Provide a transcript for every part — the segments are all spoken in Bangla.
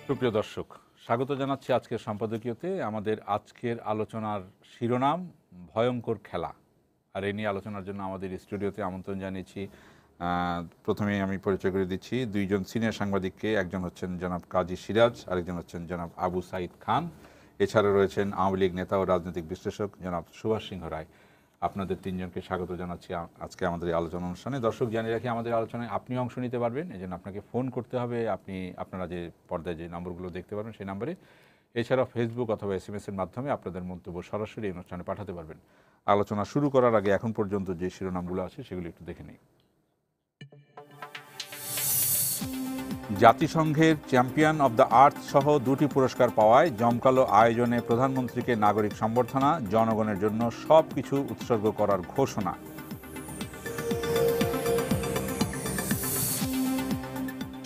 সুপ্রিয় দর্শক, স্বাগত জানাচ্ছি আজকের সম্পাদকীয়তে। আমাদের আজকের আলোচনার শিরোনাম ভয়ঙ্কর খেলা। আর এই নিয়ে আলোচনার জন্য আমাদের স্টুডিওতে আমন্ত্রণ জানিয়েছি। প্রথমেই আমি পরিচয় করে দিচ্ছি দুইজন সিনিয়র সাংবাদিককে। একজন হচ্ছেন জনাব কাজী সিরাজ, আরেকজন হচ্ছেন জনাব আবু সাইদ খান। এছাড়া রয়েছেন আওয়ামী লীগ নেতা ও রাজনৈতিক বিশ্লেষক জনাব সুভাষ সিংহ রায়। আপনাদের তিনজনকে স্বাগত জানাচ্ছি আজকে আমাদের এই আলোচনা অনুষ্ঠানে। দর্শক, জানিয়ে রাখি আমাদের আলোচনায় আপনি অংশ নিতে পারবেন, এই জন্য আপনাকে ফোন করতে হবে। আপনারা যে পর্দায় যে নম্বরগুলো দেখতে পারবেন সেই নম্বরে, এছাড়াও ফেসবুক অথবা SMS-এর মাধ্যমে আপনাদের মন্তব্য সরাসরি এই অনুষ্ঠানে পাঠাতে পারবেন। আলোচনা শুরু করার আগে এখন পর্যন্ত যে শিরোনামগুলো আছে সেগুলো একটু দেখে নিই। জাতিসংঘের চ্যাম্পিয়ন অব দ্য আর্থ সহ 2টি পুরস্কার পাওয়ায় জমকালো আয়োজনে প্রধানমন্ত্রীকে নাগরিক সম্বর্ধনা, জনগণের জন্য সব কিছু উৎসর্গ করার ঘোষণা।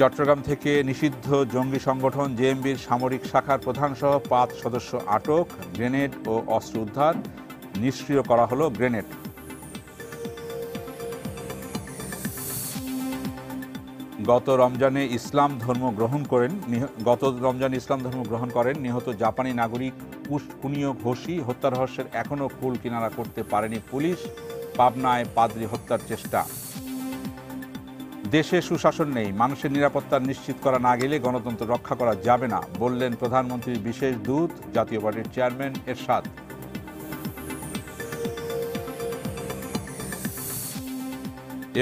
চট্টগ্রাম থেকে নিষিদ্ধ জঙ্গি সংগঠন জেএমবির সামরিক শাখার প্রধানসহ 5 সদস্য আটক, গ্রেনেড ও অস্ত্র উদ্ধার, নিষ্ক্রিয় করা হলো গ্রেনেড। গত রমজানে ইসলাম ধর্ম গ্রহণ করেন নিহত জাপানি নাগরিক কুনিও ঘোষী। হত্যা রহস্যের এখনও কুল কিনারা করতে পারেনি পুলিশ। পাবনায় পাদ্রী হত্যার চেষ্টা। দেশে সুশাসন নেই, মানুষের নিরাপত্তা নিশ্চিত করা না গেলে গণতন্ত্র রক্ষা করা যাবে না, বললেন প্রধানমন্ত্রীর বিশেষ দূত জাতীয় পার্টির চেয়ারম্যান এরশাদ।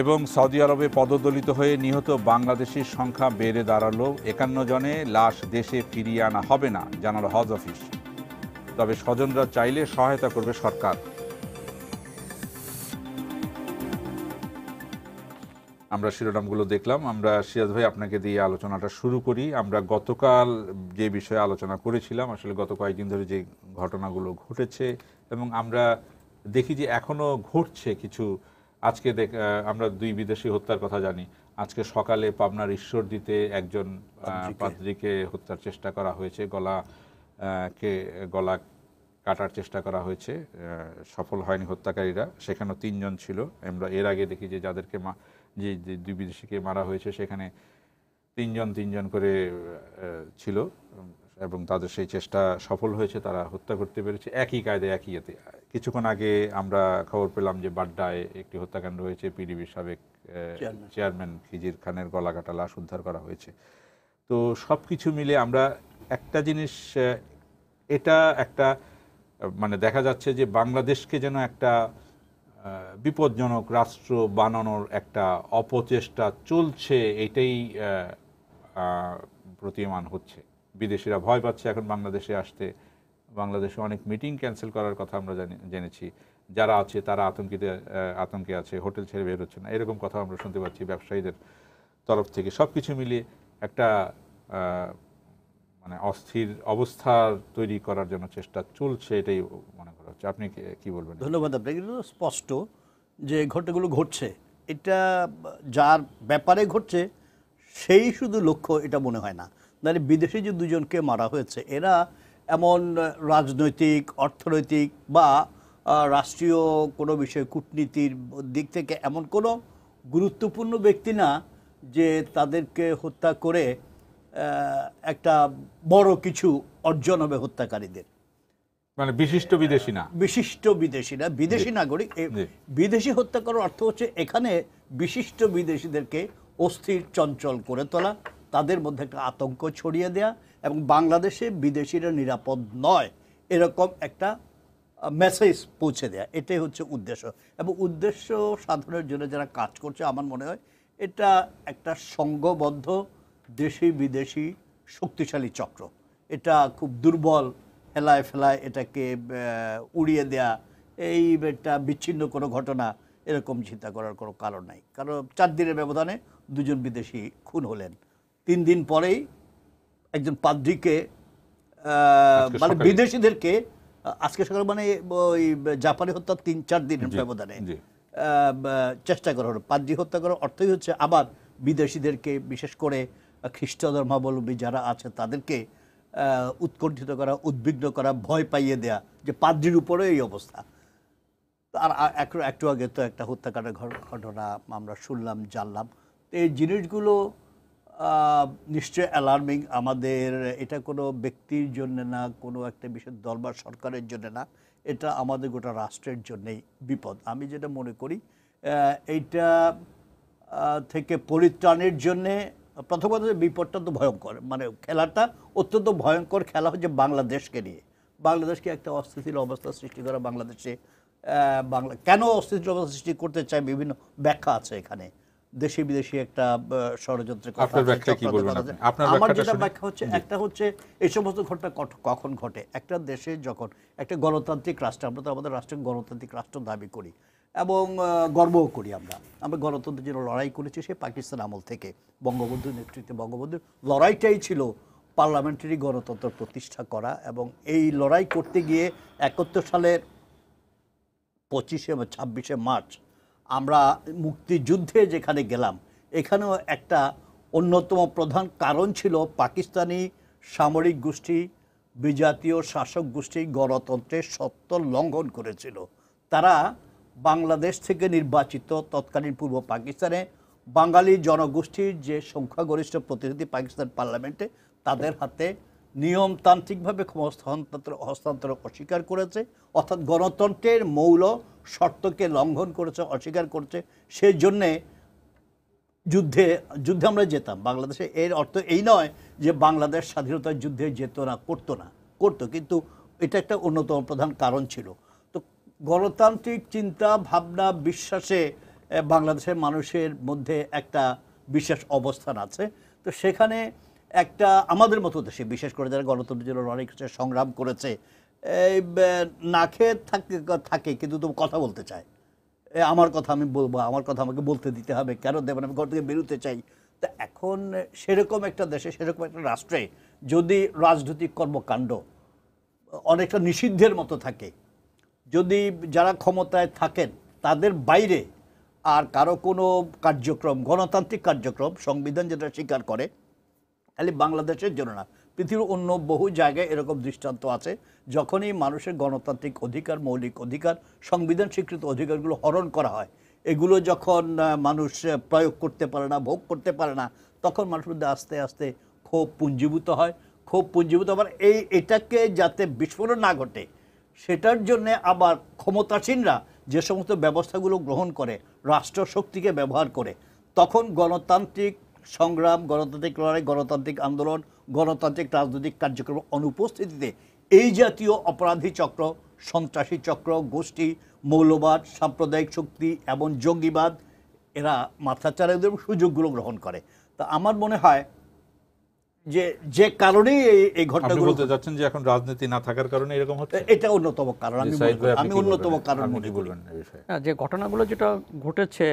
এবং সৌদি আরবে পদদলিত হয়ে নিহত বাংলাদেশির সংখ্যা বেড়ে দাঁড়ালো 51 জনে। লাশ দেশে ফিরিয়ে আনা হবে না, জানালো হজ অফিস। তবে স্বজনরা চাইলে সহায়তা করবে সরকার। আমরা শিরোনামগুলো দেখলাম। আমরা সিরাজ ভাই আপনাকে দিয়ে আলোচনাটা শুরু করি। আমরা গতকাল যে বিষয়ে আলোচনা করেছিলাম, আসলে গত কয়েকদিন ধরে যে ঘটনাগুলো ঘটেছে এবং আমরা দেখি যে এখনও ঘটছে কিছু। আজকে আমরা 2 বিদেশি হত্যার কথা জানি। আজকে সকালে পাবনার ঈশ্বরদীতে একজন পাদ্রীকে হত্যার চেষ্টা করা হয়েছে, গলা কাটার চেষ্টা করা হয়েছে, সফল হয়নি হত্যাকারীরা। সেখানেও 3 জন ছিল। আমরা এর আগে দেখি যে যাদেরকে যে 2 বিদেশিকে মারা হয়েছে সেখানে 3 জন করে ছিল এবং তাদের সেই চেষ্টা সফল হয়েছে, তারা হত্যা করতে পেরেছে একই কায়দায় একই ইয়েতে। কিছুক্ষণ আগে আমরা খবর পেলাম যে বাড্ডায় একটি হত্যাকাণ্ড হয়েছে, পিডিবির সাবেক চেয়ারম্যান খিজির খানের গলাকাটা লাশ উদ্ধার করা হয়েছে। তো সব কিছু মিলে আমরা একটা জিনিস, এটা একটা মানে দেখা যাচ্ছে যে বাংলাদেশকে যেন একটা বিপজ্জনক রাষ্ট্র বানানোর একটা অপচেষ্টা চলছে, এটাই প্রতীয়মান হচ্ছে। বিদেশিরা ভয় পাচ্ছে এখন বাংলাদেশে আসতে। বাংলাদেশে অনেক মিটিং ক্যান্সেল করার কথা আমরা জেনেছি। যারা আছে তারা আতঙ্কে আছে, হোটেল ছেড়ে বের হচ্ছে না, এরকম কথা আমরা শুনতে পাচ্ছি ব্যবসায়ীদের তরফ থেকে। সব কিছু মিলিয়ে একটা মানে অস্থির অবস্থা তৈরি করার জন্য চেষ্টা চলছে, এটাই মনে করা হচ্ছে। আপনি কি বলবেন? ধন্যবাদ আপনাকে। স্পষ্ট যে ঘটনাগুলো ঘটছে, এটা যার ব্যাপারে ঘটছে সেই শুধু লক্ষ্য এটা মনে হয় না। মানে বিদেশি যে 2 জনকে মারা হয়েছে, এরা এমন রাজনৈতিক, অর্থনৈতিক বা রাষ্ট্রীয় কোনো বিষয়, কূটনীতির দিক থেকে এমন কোনো গুরুত্বপূর্ণ ব্যক্তি না যে তাদেরকে হত্যা করে একটা বড় কিছু অর্জন হবে হত্যাকারীদের। মানে বিশিষ্ট বিদেশি না, বিদেশি নাগরিক। বিদেশি হত্যা করার অর্থ হচ্ছে এখানে বিশিষ্ট বিদেশিদেরকে অস্থির চঞ্চল করে তোলা, তাদের মধ্যে একটা আতঙ্ক ছড়িয়ে দেয়া এবং বাংলাদেশে বিদেশিরা নিরাপদ নয় এরকম একটা মেসেজ পৌঁছে দেয়া, এটাই হচ্ছে উদ্দেশ্য। এবং উদ্দেশ্য সাধনের জন্য যারা কাজ করছে, আমার মনে হয় এটা একটা সংঘবদ্ধ দেশি বিদেশি শক্তিশালী চক্র। এটা খুব দুর্বল হেলায় ফেলায় এটাকে উড়িয়ে দেয়া, এই একটা বিচ্ছিন্ন কোনো ঘটনা এরকম চিন্তা করার কোনো কারণ নাই। কারণ 4 দিনের ব্যবধানে 2 জন বিদেশি খুন হলেন। 3 দিন পরেই একজন পাদ্রীকে মানে বিদেশিদেরকে আজকে সকাল মানে ওই জাপানি হত্যা 3-4 দিনের ব্যবধানে চেষ্টা করা হলো। পাদ্রী হত্যা করার অর্থই হচ্ছে আবার বিদেশিদেরকে, বিশেষ করে খ্রিস্ট ধর্মাবলম্বী যারা আছে তাদেরকে উৎকণ্ঠিত করা, উদ্বিগ্ন করা, ভয় পাইয়ে দেয়া যে পাদ্রীর উপরে এই অবস্থা। আর একটু আগে তো একটা হত্যাকাণ্ডের ঘটনা আমরা শুনলাম, জানলাম। এই জিনিসগুলো নিশ্চয় অ্যালার্মিং। আমাদের এটা কোনো ব্যক্তির জন্য না, কোনো একটা বিশেষ দল বা সরকারের জন্য না, এটা আমাদের গোটা রাষ্ট্রের জন্যই বিপদ। আমি যেটা মনে করি এইটা থেকে পরিত্রাণের জন্যে প্রথমত বিপদটা তো ভয়ঙ্কর, মানে খেলাটা অত্যন্ত ভয়ঙ্কর খেলা হচ্ছে বাংলাদেশকে নিয়ে। বাংলাদেশকে একটা অস্থিতিশীল অবস্থা সৃষ্টি করা, বাংলাদেশে বাংলা কেন অস্থিতিশীল অবস্থা সৃষ্টি করতে চায় বিভিন্ন ব্যাখ্যা আছে এখানে, দেশি বিদেশি একটা ষড়যন্ত্রের কথা আছে, আমার যেটা ব্যাখ্যা হচ্ছে, একটা হচ্ছে এই সমস্ত ঘটনা কখন ঘটে একটা দেশে, যখন একটা গণতান্ত্রিক রাষ্ট্র, আমরা তো আমাদের রাষ্ট্রকে গণতান্ত্রিক রাষ্ট্র দাবি করি এবং গর্বও করি, আমরা গণতন্ত্রের জন্য লড়াই করেছি সে পাকিস্তান আমল থেকে। বঙ্গবন্ধুর নেতৃত্বে বঙ্গবন্ধুর লড়াইটাই ছিল পার্লামেন্টারি গণতন্ত্র প্রতিষ্ঠা করা, এবং এই লড়াই করতে গিয়ে 71 সালের 25 বা 26 মার্চ আমরা মুক্তিযুদ্ধে যেখানে গেলাম, এখানেও একটা অন্যতম প্রধান কারণ ছিল পাকিস্তানি সামরিক গোষ্ঠী, বিজাতীয় শাসক গোষ্ঠী গণতন্ত্রের সত্য লঙ্ঘন করেছিল। তারা বাংলাদেশ থেকে নির্বাচিত তৎকালীন পূর্ব পাকিস্তানে বাঙালি জনগোষ্ঠীর যে সংখ্যাগরিষ্ঠ প্রতিনিধি পাকিস্তান পার্লামেন্টে, তাদের হাতে নিয়মতান্ত্রিকভাবে হস্তান্তর অস্বীকার করেছে, অর্থাৎ গণতন্ত্রের মৌল শর্তকে লঙ্ঘন করেছে, অস্বীকার করছে। সেই জন্যে যুদ্ধে আমরা যেতাম বাংলাদেশে। এর অর্থ এই নয় যে বাংলাদেশ স্বাধীনতার যুদ্ধে যেত না, করতো, কিন্তু এটা একটা অন্যতম প্রধান কারণ ছিল। তো গণতান্ত্রিক চিন্তা ভাবনা বিশ্বাসে বাংলাদেশের মানুষের মধ্যে একটা বিশেষ অবস্থান আছে। তো সেখানে একটা আমাদের মতো দেশে, বিশেষ করে যারা গণতন্ত্রের জন্য লড়াই করেছে, সংগ্রাম করেছে, না খেয়ে থাকে কিন্তু তুমি কথা বলতে চায়, আমার কথা আমি বলবো, আমার কথা আমাকে বলতে দিতে হবে, কেন দেবেন, আমি ঘর থেকে বেরোতে চাই। তা এখন সেরকম একটা দেশে, সেরকম একটা রাষ্ট্রে যদি রাজনৈতিক কর্মকাণ্ড অনেকটা নিষিদ্ধের মতো থাকে, যদি যারা ক্ষমতায় থাকেন তাদের বাইরে আর কারো কোনো কার্যক্রম, গণতান্ত্রিক কার্যক্রম, সংবিধান যেটা স্বীকার করে, খালি বাংলাদেশের জন্য না, পৃথিবীর অন্য বহু জায়গায় এরকম দৃষ্টান্ত আছে, যখনই মানুষের গণতান্ত্রিক অধিকার, মৌলিক অধিকার, সংবিধান স্বীকৃত অধিকারগুলো হরণ করা হয়, এগুলো যখন মানুষ প্রয়োগ করতে পারে না, ভোগ করতে পারে না, তখন মানুষের মধ্যে আস্তে আস্তে ক্ষোভ পুঞ্জীভূত হয়। আবার এটাকে যাতে বিস্ফোরণ না ঘটে, সেটার জন্যে আবার ক্ষমতাসীনরা যে সমস্ত ব্যবস্থাগুলো গ্রহণ করে, রাষ্ট্রশক্তিকে ব্যবহার করে, তখন গণতান্ত্রিক সংগ্রাম, গণতান্ত্রিক লড়াই, গণতান্ত্রিক আন্দোলন, গণতান্ত্রিক রাজনৈতিক কার্যক্রম অনুপস্থিতিতে এই জাতীয় অপরাধী চক্র, সন্ত্রাসী চক্র, গোষ্ঠী, মৌলবাদ, সাম্প্রদায়িক শক্তি এবং জঙ্গিবাদ, এরা মাথাচাড়া এবং সুযোগগুলো গ্রহণ করে। তা আমার মনে হয় যে কারণেই এই ঘটনাগুলো বলতে যাচ্ছেন যে এখন রাজনীতি না থাকার কারণে এরকম হচ্ছে, এটা অন্যতম কারণ। আমি অন্যতম কারণ মনে করি। যে ঘটনাগুলো যেটা ঘটেছে,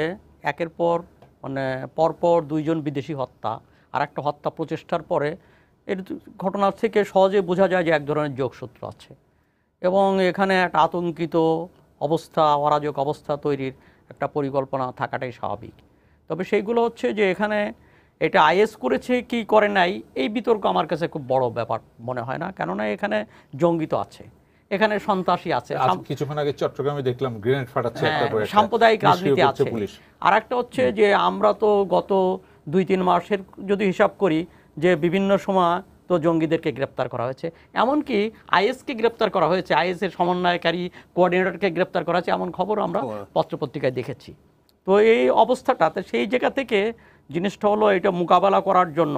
একের পর মানে পরপর 2 জন বিদেশি হত্যা আর একটা হত্যা প্রচেষ্টার পরে, এর ঘটনা থেকে সহজে বোঝা যায় যে এক ধরনের যোগসূত্র আছে এবং এখানে একটা আতঙ্কিত অবস্থা, অরাজক অবস্থা তৈরির একটা পরিকল্পনা থাকাটাই স্বাভাবিক। তবে সেইগুলো হচ্ছে যে এখানে এটা আইএস করেছে কি করে নাই, এই বিতর্ক আমার কাছে খুব বড় ব্যাপার মনে হয় না, কেননা এখানে জঙ্গি তো আছে, এখানে সন্ত্রাসী আছে, কিছুক্ষণ আগে চট্টগ্রামে দেখলাম গ্রেনেড ফাটাচ্ছে, সাম্প্রদায়িক রাজনীতি আছে। আর একটা হচ্ছে যে আমরা তো গত 2-3 মাসের যদি হিসাব করি, যে বিভিন্ন সময় তো জঙ্গিদেরকে গ্রেপ্তার করা হয়েছে, এমনকি আইএসকে গ্রেপ্তার করা হয়েছে, আইএসের সমন্বয়কারী কোঅর্ডিনেটরকে গ্রেপ্তার করা হয়েছে, এমন খবর আমরা পত্রপত্রিকায় দেখেছি। তো এই অবস্থাটাতে সেই জায়গা থেকে জিনিসটা হলো এটা মোকাবেলা করার জন্য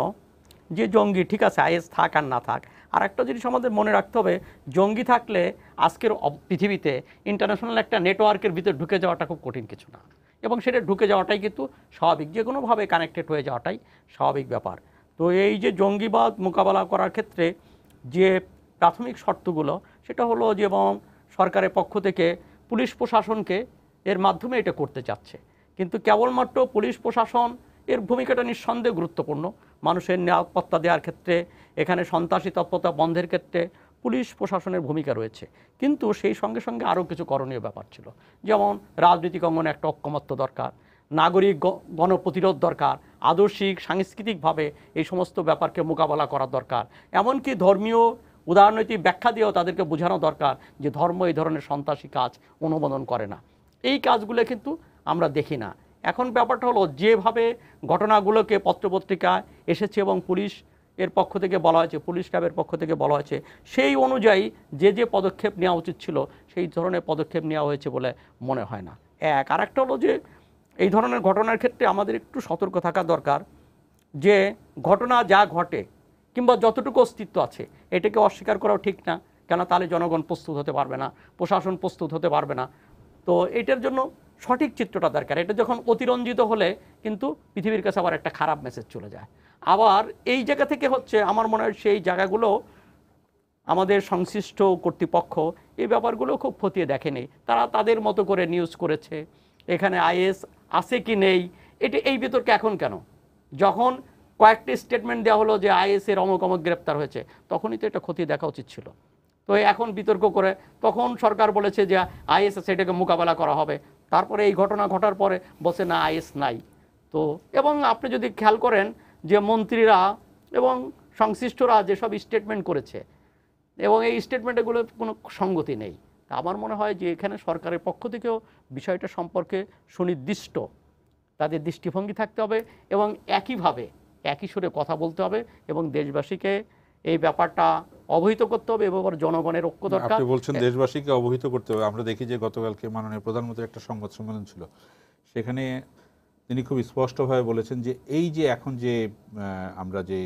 যে জঙ্গি, ঠিক আছে আইএস থাক আর না থাক, আর একটা জিনিস আমাদের মনে রাখতে হবে, জঙ্গি থাকলে আজকের পৃথিবীতে ইন্টারন্যাশনাল একটা নেটওয়ার্কের ভিতরে ঢুকে যাওয়াটা খুব কঠিন কিছু না, এবং সেটা ঢুকে যাওয়াটাই কিন্তু স্বাভাবিক, যে কোনোভাবে কানেক্টেড হয়ে যাওয়াটাই স্বাভাবিক ব্যাপার। তো এই যে জঙ্গিবাদ মোকাবেলা করার ক্ষেত্রে যে প্রাথমিক শর্তগুলো, সেটা হলো যেমন সরকারের পক্ষ থেকে পুলিশ প্রশাসনকে এর মাধ্যমে এটা করতে চাচ্ছে, কিন্তু কেবলমাত্র পুলিশ প্রশাসন এর ভূমিকাটা নিঃসন্দেহে গুরুত্বপূর্ণ। মানুষের নিরাপত্তা দেওয়ার ক্ষেত্রে, এখানে সন্ত্রাসী তৎপরতা বন্ধের ক্ষেত্রে পুলিশ প্রশাসনের ভূমিকা রয়েছে, কিন্তু সেই সঙ্গে সঙ্গে আরও কিছু করণীয় ব্যাপার ছিল, যেমন রাজনৈতিক অঙ্গনে একটা ঐক্যমত্য দরকার, নাগরিক গণপ্রতিরোধ দরকার, আদর্শিক সাংস্কৃতিকভাবে এই সমস্ত ব্যাপারকে মোকাবেলা করা দরকার, এমনকি ধর্মীয় উদারনৈতিক ব্যাখ্যা দিয়েও তাদেরকে বোঝানো দরকার যে ধর্ম এই ধরনের সন্ত্রাসী কাজ অনুমোদন করে না। এই কাজগুলো কিন্তু আমরা দেখি না। এখন ব্যাপারটা হলো যেভাবে ঘটনাগুলোকে পত্রপত্রিকায় এসেছে এবং পুলিশ এর পক্ষ থেকে বলা হয়েছে, পুলিশ র্যাবের পক্ষ থেকে বলা হয়েছে, সেই অনুযায়ী যে পদক্ষেপ নেওয়া উচিত ছিল সেই ধরনের পদক্ষেপ নেওয়া হয়েছে বলে মনে হয় না। আর একটা হলো যে এই ধরনের ঘটনার ক্ষেত্রে আমাদের একটু সতর্ক থাকা দরকার যে ঘটনা যা ঘটে কিংবা যতটুকু অস্তিত্ব আছে এটাকে অস্বীকার করাও ঠিক না, কেন তাহলে জনগণ প্রস্তুত হতে পারবে না, প্রশাসন প্রস্তুত হতে পারবে না। তো এটার জন্য সঠিক চিত্রটা দরকার। এটা যখন অতিরঞ্জিত হলে কিন্তু পৃথিবীর কাছে আবার একটা খারাপ মেসেজ চলে যায়। আবার এই জায়গা থেকে হচ্ছে আমার মনে হয় সেই জায়গাগুলো আমাদের সংশ্লিষ্ট কর্তৃপক্ষ এই ব্যাপারগুলো খুব খতিয়ে দেখেনি, তারা তাদের মতো করে নিউজ করেছে। এখানে আইএস আছে কি নেই এই বিতর্কে এখন কেন? যখন কয়েকটি স্টেটমেন্ট দেওয়া হলো যে আইএসের অমুক অমুক গ্রেপ্তার হয়েছে, তখনই তো এটা খতিয়ে দেখা উচিত ছিল। তো এখন বিতর্ক করে তখন সরকার বলেছে যে আইএস সেটাকে মোকাবেলা করা হবে, তারপরে এই ঘটনা ঘটার পরে বসে না আইএস নাই। তো এবং আপনি যদি খেয়াল করেন যে মন্ত্রীরা এবং সংশ্লিষ্টরা যেসব স্টেটমেন্ট করেছে এবং এই স্টেটমেন্টগুলোর কোনো সঙ্গতি নেই। আমার মনে হয় যে এখানে সরকারের পক্ষ থেকেও বিষয়টা সম্পর্কে সুনির্দিষ্ট তাদের দৃষ্টিভঙ্গি থাকতে হবে এবং একইভাবে একই সুরে কথা বলতে হবে এবং দেশবাসীকে এই ব্যাপারটা অবহিত করতে হবে এবং জনগণের ঐক্য দরকার। আপনি বলছেন দেশবাসীকে অবহিত করতে হবে। আমরা দেখি যে গতকালকে মাননীয় প্রধানমন্ত্রীর একটা সংবাদ সম্মেলন ছিল, সেখানে তিনি খুব স্পষ্টভাবে বলেছেন যে এই যে এখন যে আমরা যে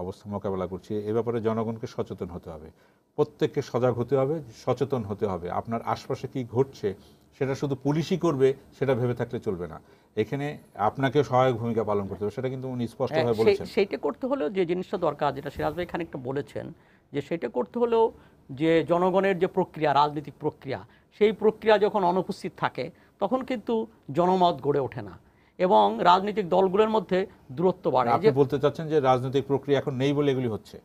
অবস্থা মোকাবেলা করছি এ ব্যাপারে জনগণকে সচেতন হতে হবে, প্রত্যেককে সজাগ হতে হবে, সচেতন হতে হবে। আপনার আশপাশে কি ঘটছে সেটা শুধু পুলিশই করবে সেটা ভেবে থাকলে চলবে না, এখানে আপনাকে সহায়ক ভূমিকা পালন করতে হবে, সেটা কিন্তু উনি স্পষ্টভাবে বলেছেন। সেইটা করতে হলেও যে জিনিসটা দরকার, যেটা সিরাজ ভাই খানিকটা বলেছেন, যে সেটা করতে হলেও যে জনগণের যে প্রক্রিয়া, রাজনৈতিক প্রক্রিয়া, সেই প্রক্রিয়া যখন অনুপস্থিত থাকে তখন কিন্তু জনমত গড়ে ওঠে না এবং রাজনৈতিক দলগুলোর মধ্যে দূরত্ব বাড়ে। আপনি বলতে চাচ্ছেন যে রাজনৈতিক প্রক্রিয়া এখন নেই বলে এগুলি হচ্ছে?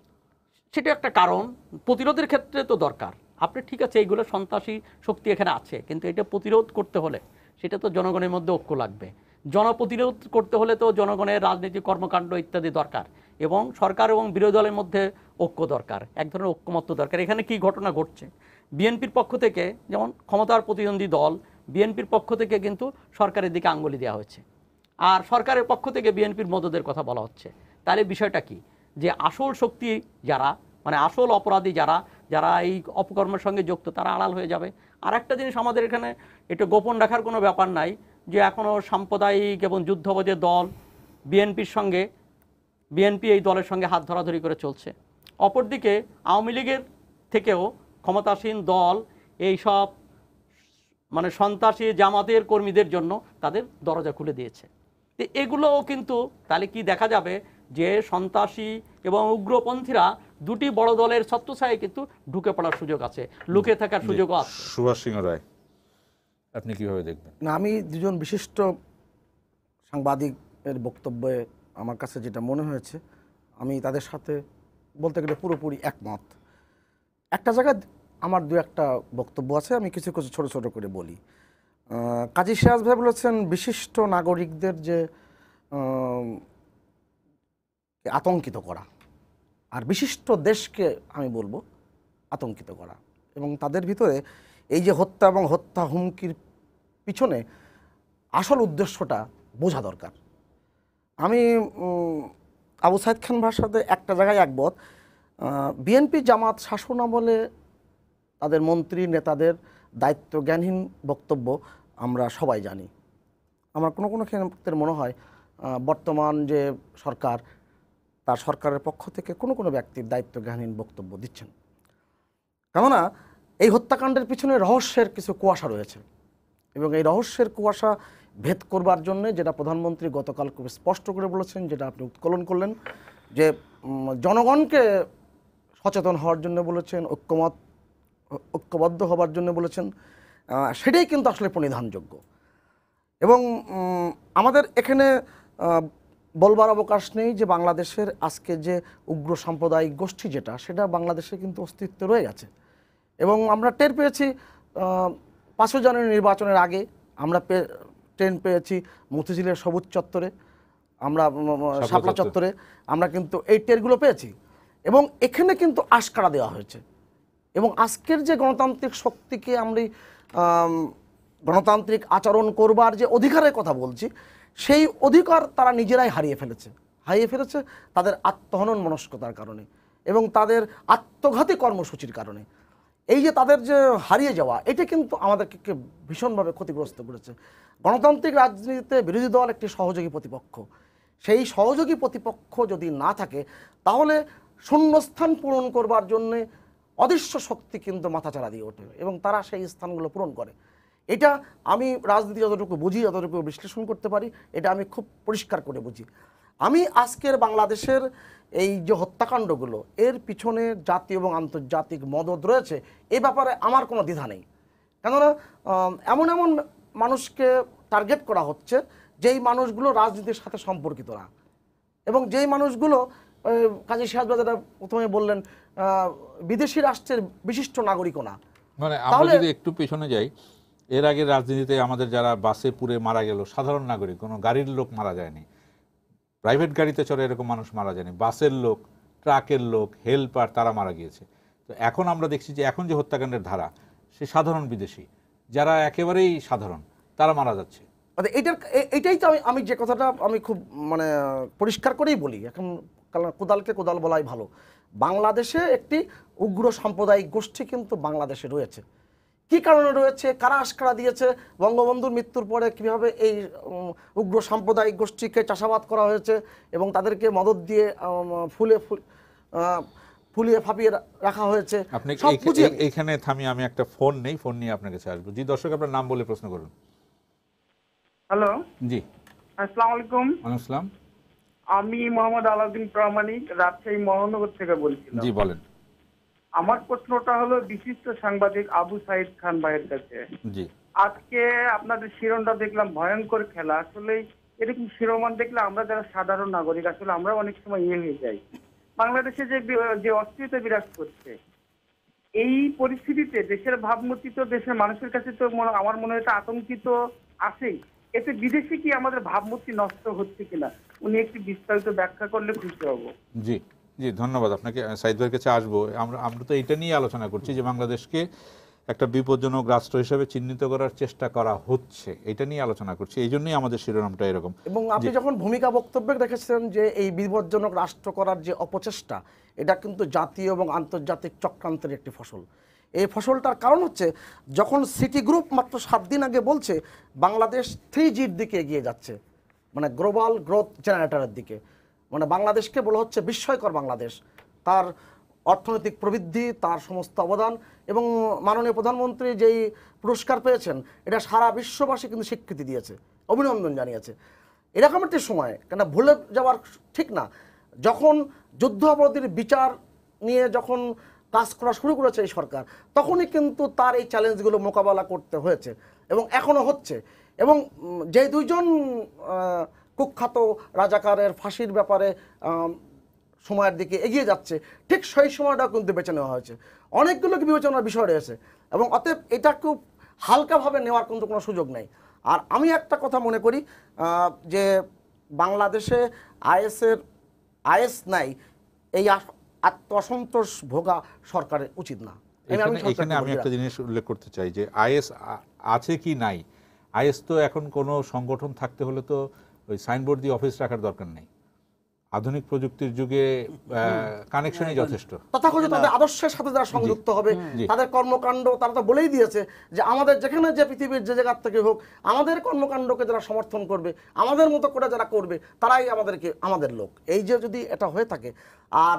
সেটা একটা কারণ। প্রতিরোধের ক্ষেত্রে তো দরকার। আপনি ঠিক আছে এইগুলো সন্ত্রাসী শক্তি এখানে আছে, কিন্তু এটা প্রতিরোধ করতে হলে সেটা তো জনগণের মধ্যে ঐক্য লাগবে। জনপ্রতিরোধ করতে হলে তো জনগণের রাজনৈতিক কর্মকাণ্ড ইত্যাদি দরকার এবং সরকার এবং বিরোধী দলের মধ্যে ঐক্য দরকার, এক ধরনের ঐক্যমত্য দরকার। এখানে কি ঘটনা ঘটছে, বিএনপির পক্ষ থেকে যেমন ক্ষমতার প্রতিদ্বন্দ্বী দল, বিএনপির পক্ষ থেকে কিন্তু সরকারের দিকে আঙ্গুলি দেওয়া হয়েছে আর সরকারের পক্ষ থেকে বিএনপির মদদের কথা বলা হচ্ছে। তাহলে বিষয়টা কি, যে আসল শক্তি যারা, মানে আসল অপরাধী যারা যারা এই অপকর্মের সঙ্গে যুক্ত, তারা আড়াল হয়ে যাবে। আর একটা জিনিস আমাদের এখানে এটা গোপন রাখার কোনো ব্যাপার নাই যে এখনও সাম্প্রদায়িক এবং যুদ্ধবাদের দল বিএনপি এই দলের সঙ্গে হাত ধরাধরি করে চলছে। অপরদিকে আওয়ামী লীগের থেকেও ক্ষমতাসীন দল এই সব মানে সন্ত্রাসী জামাতের কর্মীদের জন্য তাদের দরজা খুলে দিয়েছে। তো এগুলোও কিন্তু তাহলে কি দেখা যাবে যে সন্ত্রাসী এবং উগ্রপন্থীরা দুটি বড় দলের ছত্রছায়ায় কিন্তু ঢুকে পড়ার সুযোগ আছে, লুকে থাকার সুযোগও আছে। সুভাষ সিংহ রায়, আপনি কিভাবে দেখবেন? না, আমি দুজন বিশিষ্ট সাংবাদিকের বক্তব্যে আমার কাছে যেটা মনে হয়েছে, আমি তাদের সাথে বলতে গেলে পুরোপুরি একমত। একটা জায়গায় আমার দু একটা বক্তব্য আছে, আমি কিছু কিছু ছোট ছোট করে বলি। কাজী সিরাজ ভাই বলেছেন বিশিষ্ট নাগরিকদের যে আতঙ্কিত করা, আর বিশিষ্ট দেশকে আমি বলবো আতঙ্কিত করা, এবং তাদের ভিতরে এই যে হত্যা এবং হত্যা হুমকির পিছনে আসল উদ্দেশ্যটা বোঝা দরকার। আমি আবু সাইদ খান ভাষাতে একটা জায়গায় একমত। বিএনপি জামাত শাসনামলে তাদের মন্ত্রী নেতাদের দায়িত্ব জ্ঞানহীন বক্তব্য আমরা সবাই জানি। আমার কোনো কোনো ক্ষেত্রে মনে হয় বর্তমান যে সরকার, তার সরকারের পক্ষ থেকে কোনো কোনো ব্যক্তির দায়িত্ব জ্ঞানহীন বক্তব্য দিচ্ছেন। কেননা এই হত্যাকাণ্ডের পিছনে রহস্যের কিছু কুয়াশা রয়েছে এবং এই রহস্যের কুয়াশা ভেদ করবার জন্যে যেটা প্রধানমন্ত্রী গতকাল খুব স্পষ্ট করে বলেছেন, যেটা আপনি উত্তোলন করলেন, যে জনগণকে সচেতন হওয়ার জন্য বলেছেন, ঐক্যবদ্ধ হবার জন্য বলেছেন, সেটাই কিন্তু আসলে প্রণিধানযোগ্য। এবং আমাদের এখানে বলবার অবকাশ নেই যে বাংলাদেশের আজকে যে উগ্র সাম্প্রদায়িক গোষ্ঠী যেটা, সেটা বাংলাদেশে কিন্তু অস্তিত্ব রয়ে গেছে। এবং আমরা টের পেয়েছি 5 জানুয়ারি নির্বাচনের আগে, আমরা ট্রেন পেয়েছি মতিঝিলের সবুজ চত্বরে, আমরা শাপলা চত্বরে, আমরা কিন্তু এই টেরগুলো পেয়েছি এবং এখানে কিন্তু আশকারা দেওয়া হয়েছে। এবং আজকের যে গণতান্ত্রিক শক্তিকে আমরা গণতান্ত্রিক আচরণ করবার যে অধিকারের কথা বলছি, সেই অধিকার তারা নিজেরাই হারিয়ে ফেলেছে তাদের আত্মহনন মনস্কতার কারণে এবং তাদের আত্মঘাতী কর্মসূচির কারণে। এই যে তাদের যে হারিয়ে যাওয়া, এটা কিন্তু আমাদেরকে ভীষণভাবে ক্ষতিগ্রস্ত করেছে। গণতান্ত্রিক রাজনীতিতে বিরোধী দল একটি সহযোগী প্রতিপক্ষ। সেই সহযোগী প্রতিপক্ষ যদি না থাকে, তাহলে শূন্যস্থান পূরণ করবার জন্যে অদৃশ্য শক্তি কিন্তু মাথাচাড়া দিয়ে ওঠে এবং তারা সেই স্থানগুলো পূরণ করে। এটা আমি রাজনীতি যতটুকু বুঝি, যতটুকু বিশ্লেষণ করতে পারি, এটা আমি খুব পরিষ্কার করে বুঝি। আমি আজকের বাংলাদেশের এই যে হত্যাকাণ্ডগুলো, এর পিছনে জাতীয় এবং আন্তর্জাতিক মদদ রয়েছে, এ ব্যাপারে আমার কোনো দ্বিধা নেই। কেননা এমন এমন মানুষকে টার্গেট করা হচ্ছে যেই মানুষগুলো রাজনীতির সাথে সম্পর্কিত না, এবং যেই মানুষগুলো কাজী সিরাজবাদ যেটা প্রথমে বললেন, বিদেশি রাষ্ট্রের বিশিষ্ট নাগরিকও না। মানে আমরা যদি একটু পেছনে যাই, এর আগে রাজনীতিতে আমাদের যারা বাসে পুড়ে মারা গেল সাধারণ নাগরিক, কোনো গাড়ির লোক মারা যায়নি, প্রাইভেট গাড়িতে চড়ে এরকম মানুষ মারা যায়নি, বাসের লোক, ট্রাকের লোক, হেল্পার, তারা মারা গিয়েছে। তো এখন আমরা দেখছি যে এখন যে হত্যাকাণ্ডের ধারা, সে সাধারণ বিদেশি যারা একেবারেই সাধারণ, তারা মারা যাচ্ছে। এইটাই তো আমি যে কথাটা আমি খুব মানে পরিষ্কার করেই বলি, এখন কোদালকে কোদাল বলাই ভালো। বাংলাদেশে একটি উগ্র সাম্প্রদায়িক গোষ্ঠী কিন্তু বাংলাদেশে রয়েছে। কি কারণে রয়েছে, কারা আশকারা দিয়েছে, বঙ্গবন্ধুর মৃত্যুর পরে কিভাবে এই উগ্র সাম্প্রদায়িক গোষ্ঠীকে চাষাবাদ করা হয়েছে এবং তাদেরকে মদদ দিয়ে ফুলিয়ে ফাঁপিয়ে রাখা হয়েছে। আপনি এইখানে থামিয়ে আমি একটা ফোন নেই, ফোন নিয়ে আপনার কাছে আসবো। জি দর্শক, আপনার নাম বলে প্রশ্ন করুন। হ্যালো, জি আসসালামু আলাইকুম। ওয়ালাইকুম আসসালাম। আমি মোহাম্মদ আলাউদ্দিন প্রামাণিক, রাজশাহী মহানগর থেকে বলছিলাম। জি বলেন। আমার প্রশ্নটা হলো বিশিষ্ট সাংবাদিক আবু সাইদ খান ভাইয়ের কাছে। জি, আজকে আপনাদের শিরোনামটা দেখলাম ভয়ঙ্কর খেলা। আসলে এরকম শিরোনাম দেখলে আমরা যারা সাধারণ নাগরিক আসলে আমরা অনেক সময় হয়ে যাই। বাংলাদেশে যে অস্থিরতা বিরাজ করছে, এই পরিস্থিতিতে দেশের ভাবমূর্তি তো দেশের মানুষের কাছে তো আমার মনে হয় আতঙ্কিত আছেই। এতে বিদেশে কি আমাদের ভাবমূর্তি নষ্ট হচ্ছে কিনা, উনি একটি বিস্তারিত ব্যাখ্যা করলে খুশি হব। জি জি ধন্যবাদ আপনাকে। সাইদ ভাইয়ের কাছে আসবো। আমরা তো এটা নিয়ে আলোচনা করছি যে বাংলাদেশকে একটা বিপজ্জনক রাষ্ট্র হিসেবে চিহ্নিত করার চেষ্টা করা হচ্ছে, এটা নিয়ে আলোচনা করছি, এই জন্যই আমাদের শিরোনামটা এরকম। এবং আপনি যখন ভূমিকা বক্তব্যে দেখেছেন যে এই বিপজ্জনক রাষ্ট্র করার যে অপচেষ্টা, এটা কিন্তু জাতীয় এবং আন্তর্জাতিক চক্রান্তের একটি ফসল। এই ফসলটার কারণ হচ্ছে, যখন সিটি গ্রুপ মাত্র 7 দিন আগে বলছে বাংলাদেশ 3G'র দিকে এগিয়ে যাচ্ছে, মানে গ্লোবাল গ্রোথ জেনারেটরের দিকে, মানে বাংলাদেশকে বলা হচ্ছে বিস্ময়কর বাংলাদেশ, তার অর্থনৈতিক প্রবৃদ্ধি, তার সমস্ত অবদান, এবং মাননীয় প্রধানমন্ত্রী যেই পুরস্কার পেয়েছেন, এটা সারা বিশ্ববাসী কিন্তু স্বীকৃতি দিয়েছে, অভিনন্দন জানিয়েছে। এরকম একটি সময়, কেন ভুলে যাওয়ার ঠিক না, যখন যুদ্ধ অপরাধীর বিচার নিয়ে যখন কাজ করা শুরু করেছে এই সরকার, তখনই কিন্তু তার এই চ্যালেঞ্জগুলো মোকাবেলা করতে হয়েছে এবং এখনও হচ্ছে। এবং যে দুইজন কুখ্যাত রাজাকারের ফাঁসির ব্যাপারে সময়ের দিকে এগিয়ে যাচ্ছে, ঠিক সেই সময়টাও কিন্তু বেছে নেওয়া হয়েছে। অনেকগুলো বিবেচনার বিষয় রয়েছে এবং অতএব এটা খুব হালকাভাবে নেওয়ার কিন্তু কোনো সুযোগ নেই। আর আমি একটা কথা মনে করি যে বাংলাদেশে আইএস নাই, এই অসন্তোষ ভোগা সরকারের উচিত না। এখানে আমি একটা জিনিস উল্লেখ করতে চাই যে আইএস আছে কি নাই, আইএস তো এখন কোনো সংগঠন থাকতে হলে তো ওই সাইনবোর্ড দিয়ে অফিস রাখার দরকার নেই। আধুনিক প্রযুক্তির যুগে কানেকশনই যথেষ্ট। তথাকথিত তাদের আদর্শের সাথে যারা সংযুক্ত হবে, তাদের কর্মকাণ্ড, তারা তো বলেই দিয়েছে যে আমাদের যেখানে যে পৃথিবীর যে জায়গার থেকে হোক, আমাদের কর্মকাণ্ডকে যারা সমর্থন করবে, আমাদের মতো করে যারা করবে, তারাই আমাদের লোক। এই যে যদি এটা হয়ে থাকে, আর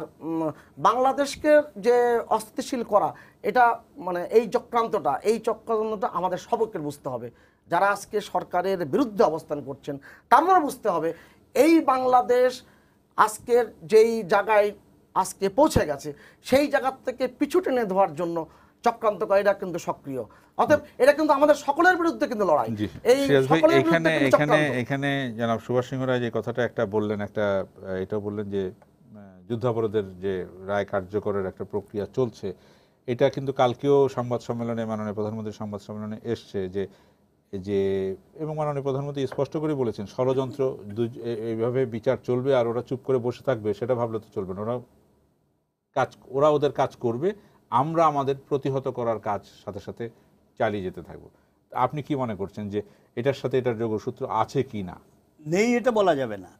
বাংলাদেশকে যে অস্থিতিশীল করা, এটা মানে এই চক্রান্তটা আমাদের সবকে বুঝতে হবে। যারা আজকে সরকারের বিরুদ্ধে অবস্থান করছেন, তারা বুঝতে হবে এই বাংলাদেশ আজকের যেই জায়গায় আজকে পৌঁছে গেছে, সেই জায়গার থেকে পিছু টেনে ধোয়ার জন্য চক্রান্তকারীরা কিন্তু সক্রিয়। অতএব এটা কিন্তু আমাদের সকলের বিরুদ্ধে কিন্তু লড়াই। এখানে জনাব সুভাষ সিংহ রায় যে কথাটা একটা বললেন, এটাও বললেন যে যুদ্ধাপরাধের যে রায় কার্যকরের একটা প্রক্রিয়া চলছে, এটা কিন্তু কালকেও সংবাদ সম্মেলনে, মাননীয় প্রধানমন্ত্রীর সংবাদ সম্মেলনে এসছে যে এবং মাননীয় প্রধানমন্ত্রী স্পষ্ট করে বলেছেন ষড়যন্ত্র এইভাবে বিচার চলবে আর ওরা চুপ করে বসে থাকবে, সেটা ভাবলে তো চলবে না। ওরা ওদের কাজ করবে, আমরা আমাদের প্রতিহত করার কাজ সাথে সাথে চালিয়ে যেতে থাকবো। আপনি কি মনে করছেন যে এটার সাথে এটার যোগসূত্র আছে কি না? নেই এটা বলা যাবে না,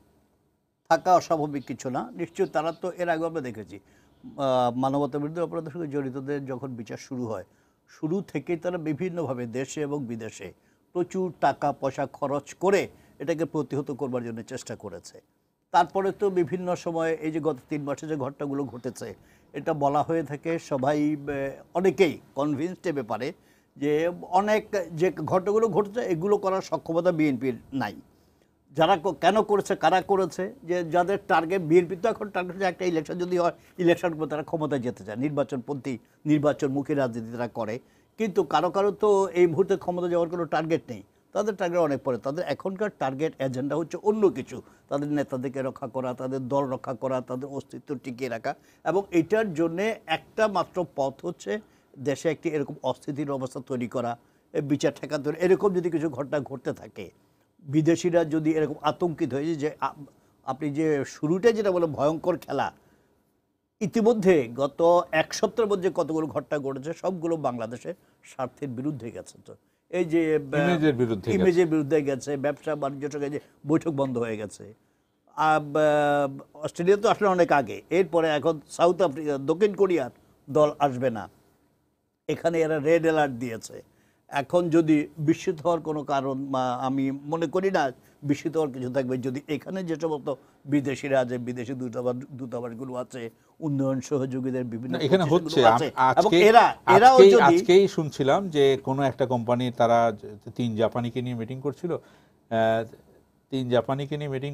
থাকা অস্বাভাবিক কিছু না। নিশ্চয়ই তারা তো এর আগে আমরা দেখেছি মানবতা বিরুদ্ধে অপরাধের সঙ্গে জড়িতদের যখন বিচার শুরু হয়, শুরু থেকেই তারা বিভিন্নভাবে দেশে এবং বিদেশে প্রচুর টাকা পয়সা খরচ করে এটাকে প্রতিহত করবার জন্য চেষ্টা করেছে। তারপরে তো বিভিন্ন সময়ে এই যে গত 3 মাসে যে ঘটনাগুলো ঘটেছে, এটা বলা হয়ে থাকে, সবাই অনেকেই কনভিন্সড এ ব্যাপারে যে অনেক যে ঘটনাগুলো ঘটেছে এগুলো করার সক্ষমতা বিএনপির নাই। যারা কেন করেছে, কারা করেছে, যে যাদের টার্গেট, বিএনপি তো এখন টার্গেট হচ্ছে একটা ইলেকশন যদি হয়, ইলেকশন করে তারা ক্ষমতায় যেতে চায়, নির্বাচনপন্থী নির্বাচনমুখী রাজনীতি তারা করে। কিন্তু কারো কারো তো এই মুহূর্তে ক্ষমতা যাওয়ার কোনো টার্গেট নেই, তাদের টার্গেট অনেক পরে। তাদের এখনকার টার্গেট এজেন্ডা হচ্ছে অন্য কিছু, তাদের নেতাদেরকে রক্ষা করা, তাদের দল রক্ষা করা, তাদের অস্তিত্ব টিকিয়ে রাখা। এবং এটার জন্যে একটা মাত্র পথ হচ্ছে দেশে একটি এরকম অস্থিতির অবস্থা তৈরি করা, বিচার ঠেকাতে। এরকম যদি কিছু ঘটনা ঘটতে থাকে, বিদেশিরা যদি এরকম আতঙ্কিত হয়েছে যে আপনি যে শুরুটাই যেটা বলে ভয়ঙ্কর খেলা, ইতিমধ্যে গত 1 সপ্তাহের মধ্যে কতগুলো ঘটনা ঘটেছে, সবগুলো বাংলাদেশের স্বার্থের বিরুদ্ধে গেছে। তো এই যে ইমেজের বিরুদ্ধে গেছে, ব্যবসা বাণিজ্য সঙ্গে যে বৈঠক বন্ধ হয়ে গেছে। অস্ট্রেলিয়া তো আসলে অনেক আগে, এরপরে এখন সাউথ আফ্রিকা, দক্ষিণ কোরিয়ার দল আসবে না, এখানে এরা রেড অ্যালার্ট দিয়েছে। এখন যদি বিস্মিত হওয়ার কোনো কারণ আমি মনে করি না, বিস্মিত হওয়ার কিছু থাকবে যদি এখানে যে সমস্ত বিদেশিরা আছে, বিদেশি দূতাবাসগুলো আছে, উন্নয়ন সহযোগীদের বিভিন্ন এখানে হচ্ছে। আজকেই শুনছিলাম যে কোনো একটা কোম্পানি তারা 3 জাপানিকে নিয়ে মিটিং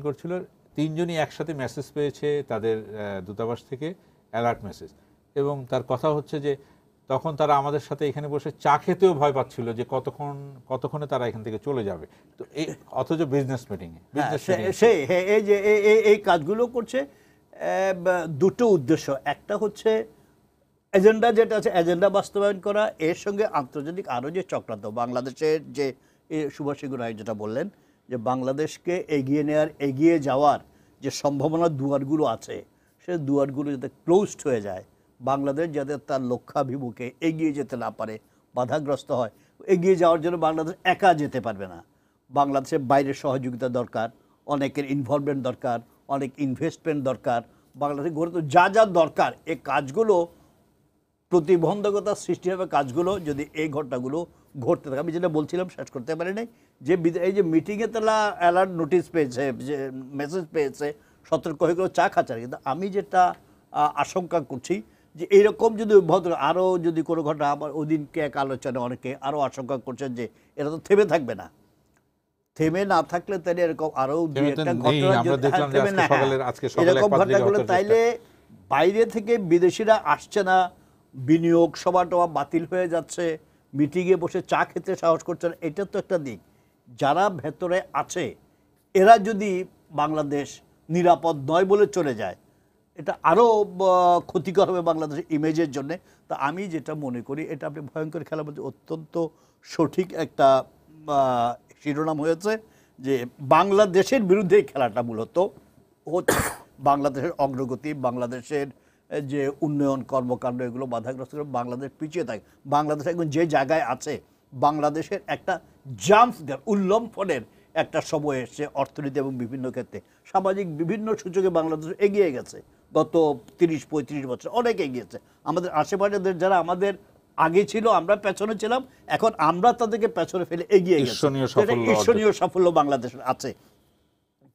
করছিল, 3 জনই একসাথে মেসেজ পেয়েছে তাদের দূতাবাস থেকে, অ্যালার্ট মেসেজ। এবং তার কথা হচ্ছে যে তখন তারা আমাদের সাথে এখানে বসে চা খেতেও ভয় পাচ্ছিল যে কতক্ষণে তারা এখান থেকে চলে যাবে। তো এই অথচ বিজনেস মিটিংয়ে এই যে এই কাজগুলো করছে দুটো উদ্দেশ্য। একটা হচ্ছে এজেন্ডা, যেটা আছে এজেন্ডা বাস্তবায়ন করা, এর সঙ্গে আন্তর্জাতিক আরও যে চক্রান্ত, বাংলাদেশের যে সুভাষিক রায় যেটা বললেন যে বাংলাদেশকে এগিয়ে যাওয়ার যে সম্ভাবনার দুয়ারগুলো আছে, সে দুয়ারগুলো যাতে ক্লোজড হয়ে যায়, বাংলাদেশ যাতে তার লক্ষ্যাভিমুখে এগিয়ে যেতে না পারে, বাধাগ্রস্ত হয়। এগিয়ে যাওয়ার জন্য বাংলাদেশ একা যেতে পারবে না, বাংলাদেশের বাইরের সহযোগিতা দরকার, অনেকের ইনভলভমেন্ট দরকার, অনেক ইনভেস্টমেন্ট দরকার, বাংলাদেশে গড়ে তো যা যা দরকার, এই কাজগুলো প্রতিবন্ধকতা সৃষ্টি হবে কাজগুলো যদি এই ঘটনাগুলো ঘটতে থাকে। আমি যেটা বলছিলাম শেষ করতে পারি নাই, যে এই যে মিটিংয়ে তারা অ্যালার্ট নোটিশ পেয়েছে, যে মেসেজ পেয়েছে, সতর্ক হয়ে গেলো চা খাচ্ছে। কিন্তু আমি যেটা আশঙ্কা করছি যে এইরকম যদি আরও যদি কোনো ঘটনা, আবার ওদিনকে এক আলোচনা অনেকে আরও আশঙ্কা করছেন যে এরা তো থেমে থাকবে না, থেমে না থাকলে তাহলে এরকম আরও একটা ঘটনা, এরকম ঘটনা করলে তাইলে বাইরে থেকে বিদেশিরা আসছে না, বিনিয়োগ সভা বাতিল হয়ে যাচ্ছে, মিটিংয়ে বসে চা খেতে সাহস করছে না, এটা তো একটা দিক। যারা ভেতরে আছে এরা যদি বাংলাদেশ নিরাপদ নয় বলে চলে যায়, এটা আরও ক্ষতিকর হবে বাংলাদেশের ইমেজের জন্যে। তা আমি যেটা মনে করি, এটা আপনি ভয়ঙ্কর খেলার মধ্যে অত্যন্ত সঠিক একটা শিরোনাম হয়েছে, যে বাংলাদেশের বিরুদ্ধে খেলাটা মূলত হচ্ছে। বাংলাদেশের অগ্রগতি, বাংলাদেশের যে উন্নয়ন কর্মকাণ্ড, এগুলো বাধাগ্রস্ত করে বাংলাদেশ পিছিয়ে থাকে। বাংলাদেশ এখন যে জায়গায় আছে, বাংলাদেশের একটা উল্লম্ফনের একটা সময় এসছে, অর্থনীতি এবং বিভিন্ন ক্ষেত্রে সামাজিক বিভিন্ন সূচকে বাংলাদেশ এগিয়ে গেছে গত 30-35 বছর, অনেক এগিয়েছে। আমাদের আশেপাশের যারা আমাদের আগে ছিল, আমরা পেছনে ছিলাম, এখন আমরা তাদেরকে পেছনে ফেলে এগিয়ে গেছি। ঈর্ষণীয় সাফল্য বাংলাদেশের আছে।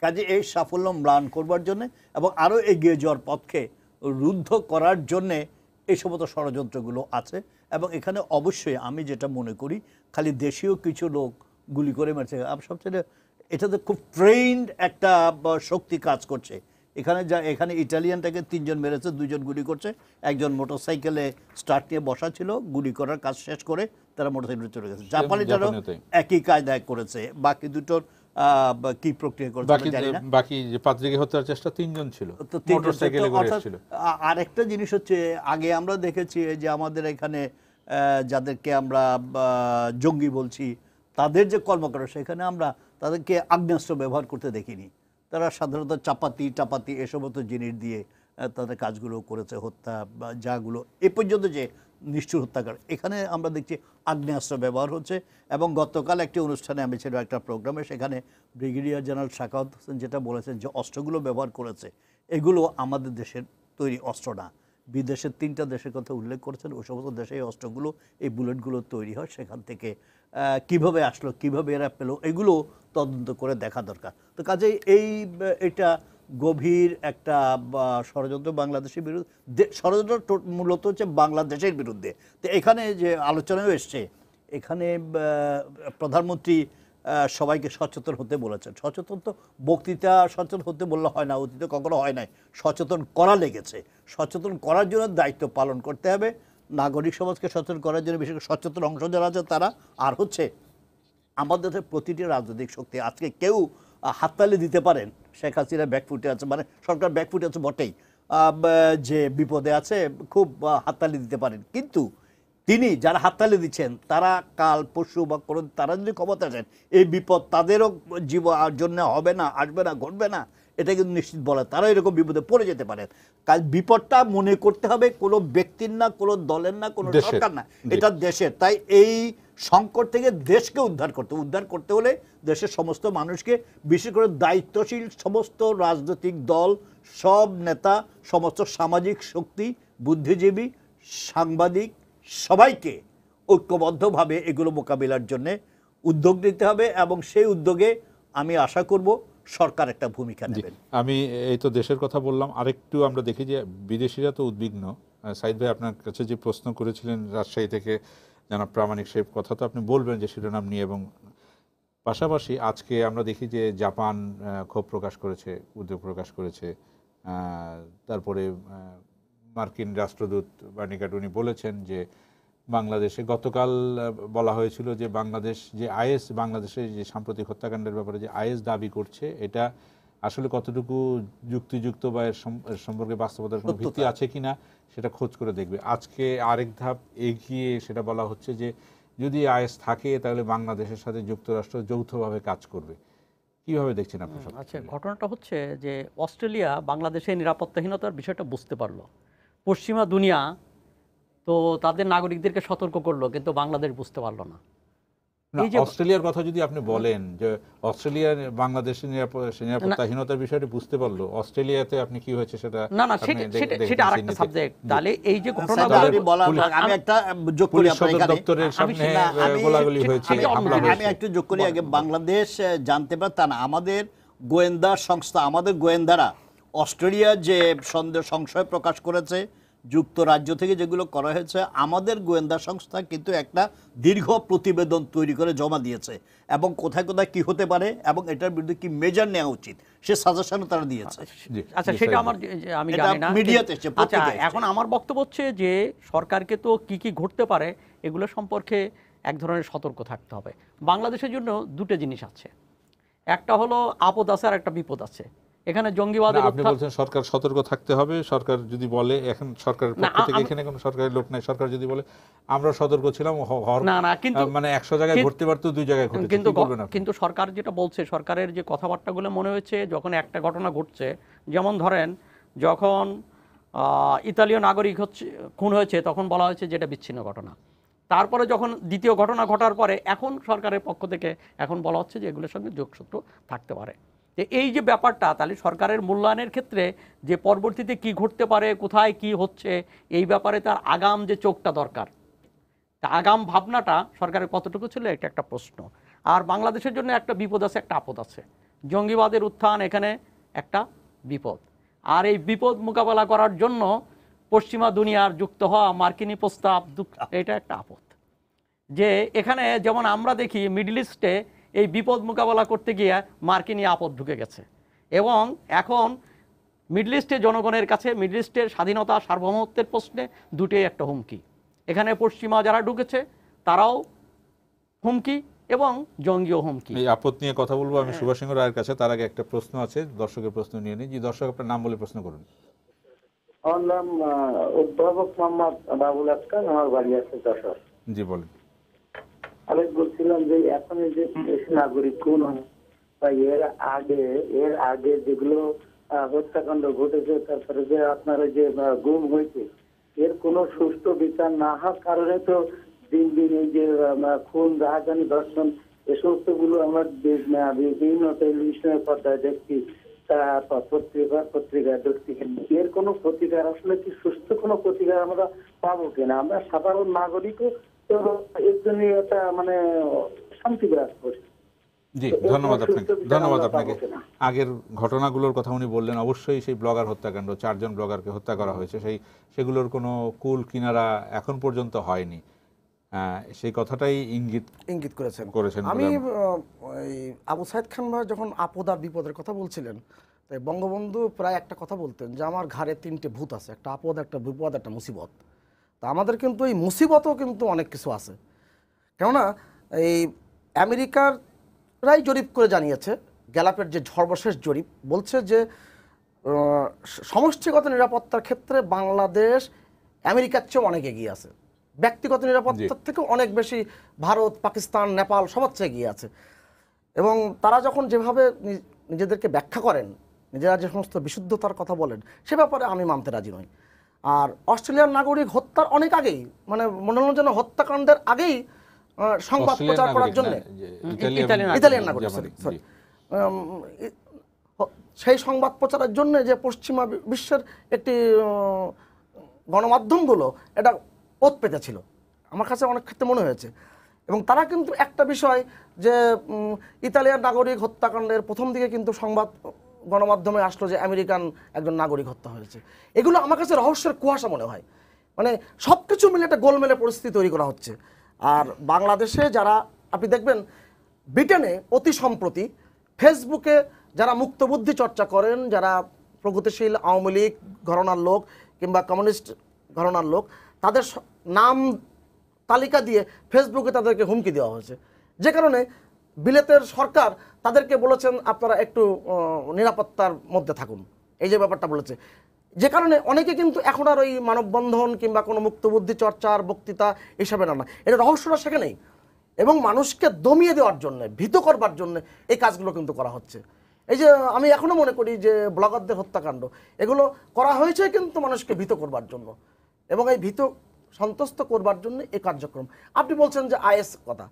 কাজে এই সাফল্য ম্লান করবার জন্য এবং আরও এগিয়ে যাওয়ার পথকে রুদ্ধ করার জন্যে এই সমস্ত ষড়যন্ত্রগুলো আছে। এবং এখানে অবশ্যই আমি যেটা মনে করি, খালি দেশীয় কিছু লোক গুলি করে মারছে, সবচেয়ে এটাতে খুব ট্রেন্ড একটা শক্তি কাজ করছে। এখানে ইটালিয়ানটাকে 3 জন মেরেছে, 2 জন গুলি করছে, একজন মোটরসাইকেলে স্টার্ট নিয়ে বসা ছিল, গুলি করার কাজ শেষ করে তারা মোটরসাইকেলে চলে গেছে। জাপানিটারও একই কায়দায় করেছে, বাকি দুটোর কি প্রক্রিয়া করেছে জানি না। বাকি যে পাদ্রীকে হত্যার চেষ্টা 3 জন ছিল, মোটরসাইকেলে করে ছিল। আরেকটা জিনিস হচ্ছে, আগে আমরা দেখেছি যে আমাদের এখানে যাদেরকে আমরা জঙ্গি বলছি, তাদের যে কর্মকাণ্ড, সেখানে আমরা তাদেরকে আগ্নেয়াস্ত্র ব্যবহার করতে দেখিনি। তারা সাধারণত চাপাতি এ সমস্ত জিনিস দিয়ে তাদের কাজগুলো করেছে, হত্যা যাগুলো এ পর্যন্ত যে নিষ্ঠুর হত্যাকাণ্ড। এখানে আমরা দেখছি আগ্নেয়াস্ত্র ব্যবহার হচ্ছে, এবং গতকাল একটি অনুষ্ঠানে আমি ছিল একটা প্রোগ্রামে, সেখানে ব্রিগেডিয়ার জেনারেল সাখাওয়াত হোসেন যেটা বলেছেন যে অস্ত্রগুলো ব্যবহার করেছে এগুলো আমাদের দেশের তৈরি অস্ত্র না, বিদেশের 3টা দেশের কথা উল্লেখ করেছেন, ওই সমস্ত দেশে এই অস্ত্রগুলো, এই বুলেটগুলো তৈরি হয়, সেখান থেকে কিভাবে আসলো, কিভাবে এরা পেলো, এগুলো তদন্ত করে দেখা দরকার। তো কাজেই এটা গভীর একটা ষড়যন্ত্র বাংলাদেশের বিরুদ্ধে, ষড়যন্ত্র মূলত হচ্ছে বাংলাদেশের বিরুদ্ধে। তো এখানে যে আলোচনাও এসছে, এখানে প্রধানমন্ত্রী সবাইকে সচেতন হতে বলেছেন। সচেতন তো বক্তৃতা সচেতন হতে বললে হয় না, অতীতে কখনো হয় নাই, সচেতন করা লেগেছে। সচেতন করার জন্য দায়িত্ব পালন করতে হবে, নাগরিক সমাজকে সচেতন করার জন্য বিশেষ করে সচেতন অংশ যারা আছে তারা। আর হচ্ছে আমাদের প্রতিটি রাজনৈতিক শক্তি, আজকে কেউ হাততালি দিতে পারেন শেখ হাসিনা ব্যাকফুটে আছে, মানে সরকার ব্যাকফুটে আছে বটেই, যে বিপদে আছে খুব হাততালি দিতে পারেন, কিন্তু তিনি যারা হাততালি দিচ্ছেন তারা কাল পরশু বা কোনো তারা যদি ক্ষমতা আসেন, এই বিপদ তাদেরও জন্য হবে না, আসবে না, ঘটবে না, এটা কিন্তু নিশ্চিত বলে, তারা এরকম বিপদে পড়ে যেতে পারেন। কাল বিপদটা মনে করতে হবে কোনো ব্যক্তির না, কোনো দলের না, কোনো সরকার না, এটা দেশের। তাই এই সংকট থেকে দেশকে উদ্ধার করতে হলে দেশের সমস্ত মানুষকে, বিশেষ করে দায়িত্বশীল সমস্ত রাজনৈতিক দল, সব নেতা, সমস্ত সামাজিক শক্তি, বুদ্ধিজীবী, সাংবাদিক, সবাইকে ঐক্যবদ্ধভাবে এগুলো মোকাবিলার জন্য উদ্যোগ নিতে হবে, এবং সেই উদ্যোগে আমি আশা করব সরকার একটা ভূমিকা নেবেন। আমি এই তো দেশের কথা বললাম, আরেকটু আমরা দেখি যে বিদেশিরা তো উদ্বিগ্ন। সাইদ ভাই, আপনার কাছে যে প্রশ্ন করেছিলেন রাজশাহী থেকে জনাব প্রামাণিক, সেই কথা তো আপনি বলবেন যে শিরোনাম নিয়ে, এবং পাশাপাশি আজকে আমরা দেখি যে জাপান ক্ষোভ প্রকাশ করেছে, উদ্বেগ প্রকাশ করেছে। তারপরে মার্কিন রাষ্ট্রদূত বার্নিকাট উনি বলেছেন যে বাংলাদেশে গতকাল বলা হয়েছিল যে বাংলাদেশ যে আইএস, বাংলাদেশে যে সাম্প্রতিক হত্যাকাণ্ডের ব্যাপারে যে আইএস দাবি করছে, এটা আসলে কতটুকু যুক্তিযুক্ত বা এর সম্পর্কে বাস্তবতার কোনো ভিত্তি আছে কিনা সেটা খোঁজ করে দেখবে। আজকে আরেক ধাপ এগিয়ে সেটা বলা হচ্ছে যে যদি আইএস থাকে তাহলে বাংলাদেশের সাথে যুক্তরাষ্ট্র যৌথভাবে কাজ করবে। কিভাবে দেখছেন আপনি? আচ্ছা, ঘটনাটা হচ্ছে যে অস্ট্রেলিয়া বাংলাদেশের নিরাপত্তাহীনতার বিষয়টা বুঝতে পারলো, পশ্চিমা দুনিয়া তো তাদের নাগরিকদেরকে সতর্ক করলো, কিন্তু বাংলাদেশ বুঝতে পারলো না। অস্ট্রেলিয়ার কথা যদি আপনি বলেন যে অস্ট্রেলিয়া বাংলাদেশের নিরাপত্তাহীনতার বিষয়টি বুঝতে পারলো, অস্ট্রেলিয়াতে আপনি কি হয়েছে সেটা না সেটা আরেকটা সাবজেক্ট। তাহলে এই যে ঘটনা, আমি একটা যোগ করি, দপ্তরের সামনে গোলাগুলি হয়েছে, আমি একটু যোগ করি আগে। বাংলাদেশ জানতে পারে তা না, আমাদের গোয়েন্দা সংস্থা, আমাদের গোয়েন্দারা অস্ট্রেলিয়া যে সংশয় প্রকাশ করেছে, যুক্তরাজ্য থেকে যেগুলো করা হয়েছে, আমাদের গোয়েন্দা সংস্থা কিন্তু একটা দীর্ঘ প্রতিবেদন তৈরি করে জমা দিয়েছে, এবং কোথায় কোথায় কি হতে পারে এবং এটার বিরুদ্ধে কি মেজার নেওয়া উচিত সে সাজেশনও তারা দিয়েছে। আচ্ছা, সেটা আমি জানি না, মিডিয়াতে। আচ্ছা, এখন আমার বক্তব্য হচ্ছে যে সরকারকে তো কি ঘটতে পারে এগুলো সম্পর্কে এক ধরনের সতর্ক থাকতে হবে। বাংলাদেশের জন্য দুটো জিনিস আছে, একটা হলো আপদ আছে আর একটা বিপদ আছে। এখানে জঙ্গিবাদের, আপনি বলছেন সরকার সতর্ক থাকতে হবে। সরকার যদি বলে, এখন সরকারের পক্ষ থেকে এখানে কোনো সরকারি লোক নাই, সরকার যদি বলে আমরা সতর্ক ছিলাম, না কিন্তু মানে 100 জায়গায় ঘটতে পারতো 2 জায়গায় ঘটেছে, কিন্তু সরকার যেটা বলছে, সরকারের যে কথাবার্তাগুলো মনে হয়েছে যখন একটা ঘটনা ঘটছে, যেমন ধরেন যখন ইতালীয় নাগরিক খুন হয়েছে তখন বলা হয়েছে যে এটা বিচ্ছিন্ন ঘটনা। তারপরে যখন দ্বিতীয় ঘটনা ঘটার পরে এখন সরকারের পক্ষ থেকে এখন বলা হচ্ছে যে এগুলোর সঙ্গে যোগসূত্র থাকতে পারে। এই যে ব্যাপারটা, তাহলে সরকারের মূল্যায়নের ক্ষেত্রে যে পরবর্তীতে কি ঘটতে পারে, কোথায় কি হচ্ছে, এই ব্যাপারে তার আগাম যে চোখটা দরকার, তা আগাম ভাবনাটা সরকারের কতটুকু ছিল, এটা একটা প্রশ্ন। আর বাংলাদেশের জন্য একটা বিপদ আছে, একটা আপদ আছে। জঙ্গিবাদের উত্থান এখানে একটা বিপদ, আর এই বিপদ মোকাবেলা করার জন্য পশ্চিমা দুনিয়ার যুক্ত হওয়া মার্কিনী প্রস্তাব, এটা একটা আপদ। যে এখানে যেমন আমরা দেখি মিডল ইস্টে এই বিপদ মোকাবেলা করতে গিয়ে মার্কিনী আপদ ঢুকে গেছে, এবং এখন মিডল ইস্টের জনগণের কাছে মিডল ইস্টের স্বাধীনতা সার্বভৌমত্বের প্রশ্নে দুটোই একটা হুমকি। এখানে পশ্চিমা যারা ঢুকেছে তারাও হুমকি এবং জঙ্গিও হুমকি। এই আপদ নিয়ে কথা বলবো আমি সুভাষ সিংহ রায়ের কাছে, তার আগে একটা প্রশ্ন আছে, দর্শকের প্রশ্ন নিয়ে নিই। জি দর্শক, আপনার নাম বলে প্রশ্ন করুন। আমার নাম অধ্যাপক মোহাম্মদ বাবুল আজকার, আমার বাড়ি আছে যশোর। জি বলেন। আমি বলছিলাম যে এখন যে নাগরিক খুন বা এর আগে যেগুলো হত্যাকাণ্ড ঘটেছে, তারপরে যে আপনার যে গুম হয়েছে, এর কোনো সুষ্ঠু বিচার না হওয়ার কারণে তো দিন দিন এই যে খুন, রাহাজানি, ধর্ষণ এ সমস্ত গুলো আমরা বিভিন্ন টেলিভিশনের পর্দায় দেখছি, পত্রিকায় দেখছি। এর কোনো প্রতিকার আসলে কি সুস্থ কোনো প্রতিকার আমরা পাবো কিনা? আমরা সাধারণ নাগরিকও তো এর জন্য একটা শান্তি বিরাজ করছে। জি, ধন্যবাদ আপনাকে। আগের ঘটনাগুলোর কথা উনি বললেন, অবশ্যই সেই ব্লগার হত্যাকাণ্ড, 4 জন ব্লগারকে হত্যা করা হয়েছে, সেগুলোর কোনো কুল কিনারা এখন পর্যন্ত হয়নি, সেই কথাটাই ইঙ্গিত করেছেন। আমি আবু সাইদ খান ভাই যখন আপদ আর বিপদের কথা বলছিলেন, তাই বঙ্গবন্ধু প্রায় একটা কথা বলতেন যে আমার ঘাড়ে 3টে ভূত আছে, একটা আপদ, একটা বিপদ, একটা মুসিবত। তা আমাদের কিন্তু এই মুসিবতও কিন্তু অনেক কিছু আছে। কেননা এই আমেরিকারাই জরিপ করে জানিয়েছে, গ্যালাপের যে সর্বশেষ জরিপ বলছে যে সমষ্টিগত নিরাপত্তার ক্ষেত্রে বাংলাদেশ আমেরিকার চেয়ে অনেক এগিয়ে আছে। ব্যক্তিগত নিরাপত্তার থেকে অনেক বেশি ভারত, পাকিস্তান, নেপাল সবার চেয়ে এগিয়ে আছে। এবং তারা যখন যেভাবে নিজেদেরকে ব্যাখ্যা করেন, নিজেরা যে সমস্ত বিশুদ্ধতার কথা বলেন, সে ব্যাপারে আমি মানতে রাজি নই। আর অস্ট্রেলিয়ার নাগরিক হত্যার অনেক আগেই, মনে হলো যেন হত্যাকাণ্ডের আগেই সংবাদ প্রচার করার জন্য ইতালিয়ান নাগরিক সরি সেই সংবাদ প্রচারের জন্য যে পশ্চিমা বিশ্বের একটি গণমাধ্যমগুলো এটা ওত পেতেছিল, আমার কাছে অনেক ক্ষেত্রে মনে হয়েছে। এবং তারা কিন্তু একটা বিষয় যে ইতালিয়ান নাগরিক হত্যাকাণ্ডের প্রথম দিকে কিন্তু সংবাদ গণমাধ্যমে আসলো যে আমেরিকান একজন নাগরিক হত্যা হয়েছে। এগুলো আমার কাছে রহস্যের কুয়াশা মনে হয়। সব কিছু মিলে একটা গোলমেলে পরিস্থিতি তৈরি করা হচ্ছে। আর বাংলাদেশে যারা, আপনি দেখবেন ব্রিটেনে অতি সম্প্রতি ফেসবুকে যারা মুক্তবুদ্ধি চর্চা করেন, যারা প্রগতিশীল আওয়ামী লীগ ঘরানার লোক কিংবা কমিউনিস্ট ঘরানার লোক, তাদের নাম তালিকা দিয়ে ফেসবুকে তাদেরকে হুমকি দেওয়া হয়েছে, যে কারণে বিলেতের সরকার তাদেরকে বলেছেন আপনারা একটু নিরাপত্তার মধ্যে থাকুন, এই যে ব্যাপারটা বলেছে। যে কারণে অনেকে কিন্তু এখন আর ওই মানববন্ধন কিংবা কোনো মুক্তবুদ্ধি চর্চার বক্তৃতা হিসাবে না, এটা রহস্যটা সেখানেই। এবং মানুষকে দমিয়ে দেওয়ার জন্য, ভীত করবার জন্য এই কাজগুলো কিন্তু করা হচ্ছে। এই যে আমি এখনও মনে করি যে ব্লগারদের হত্যাকাণ্ড এগুলো করা হয়েছে কিন্তু মানুষকে ভীত করবার জন্য, এবং এই ভীত সন্তুষ্ট করবার জন্য এই কার্যক্রম। আপনি বলছেন যে আইএস কথা,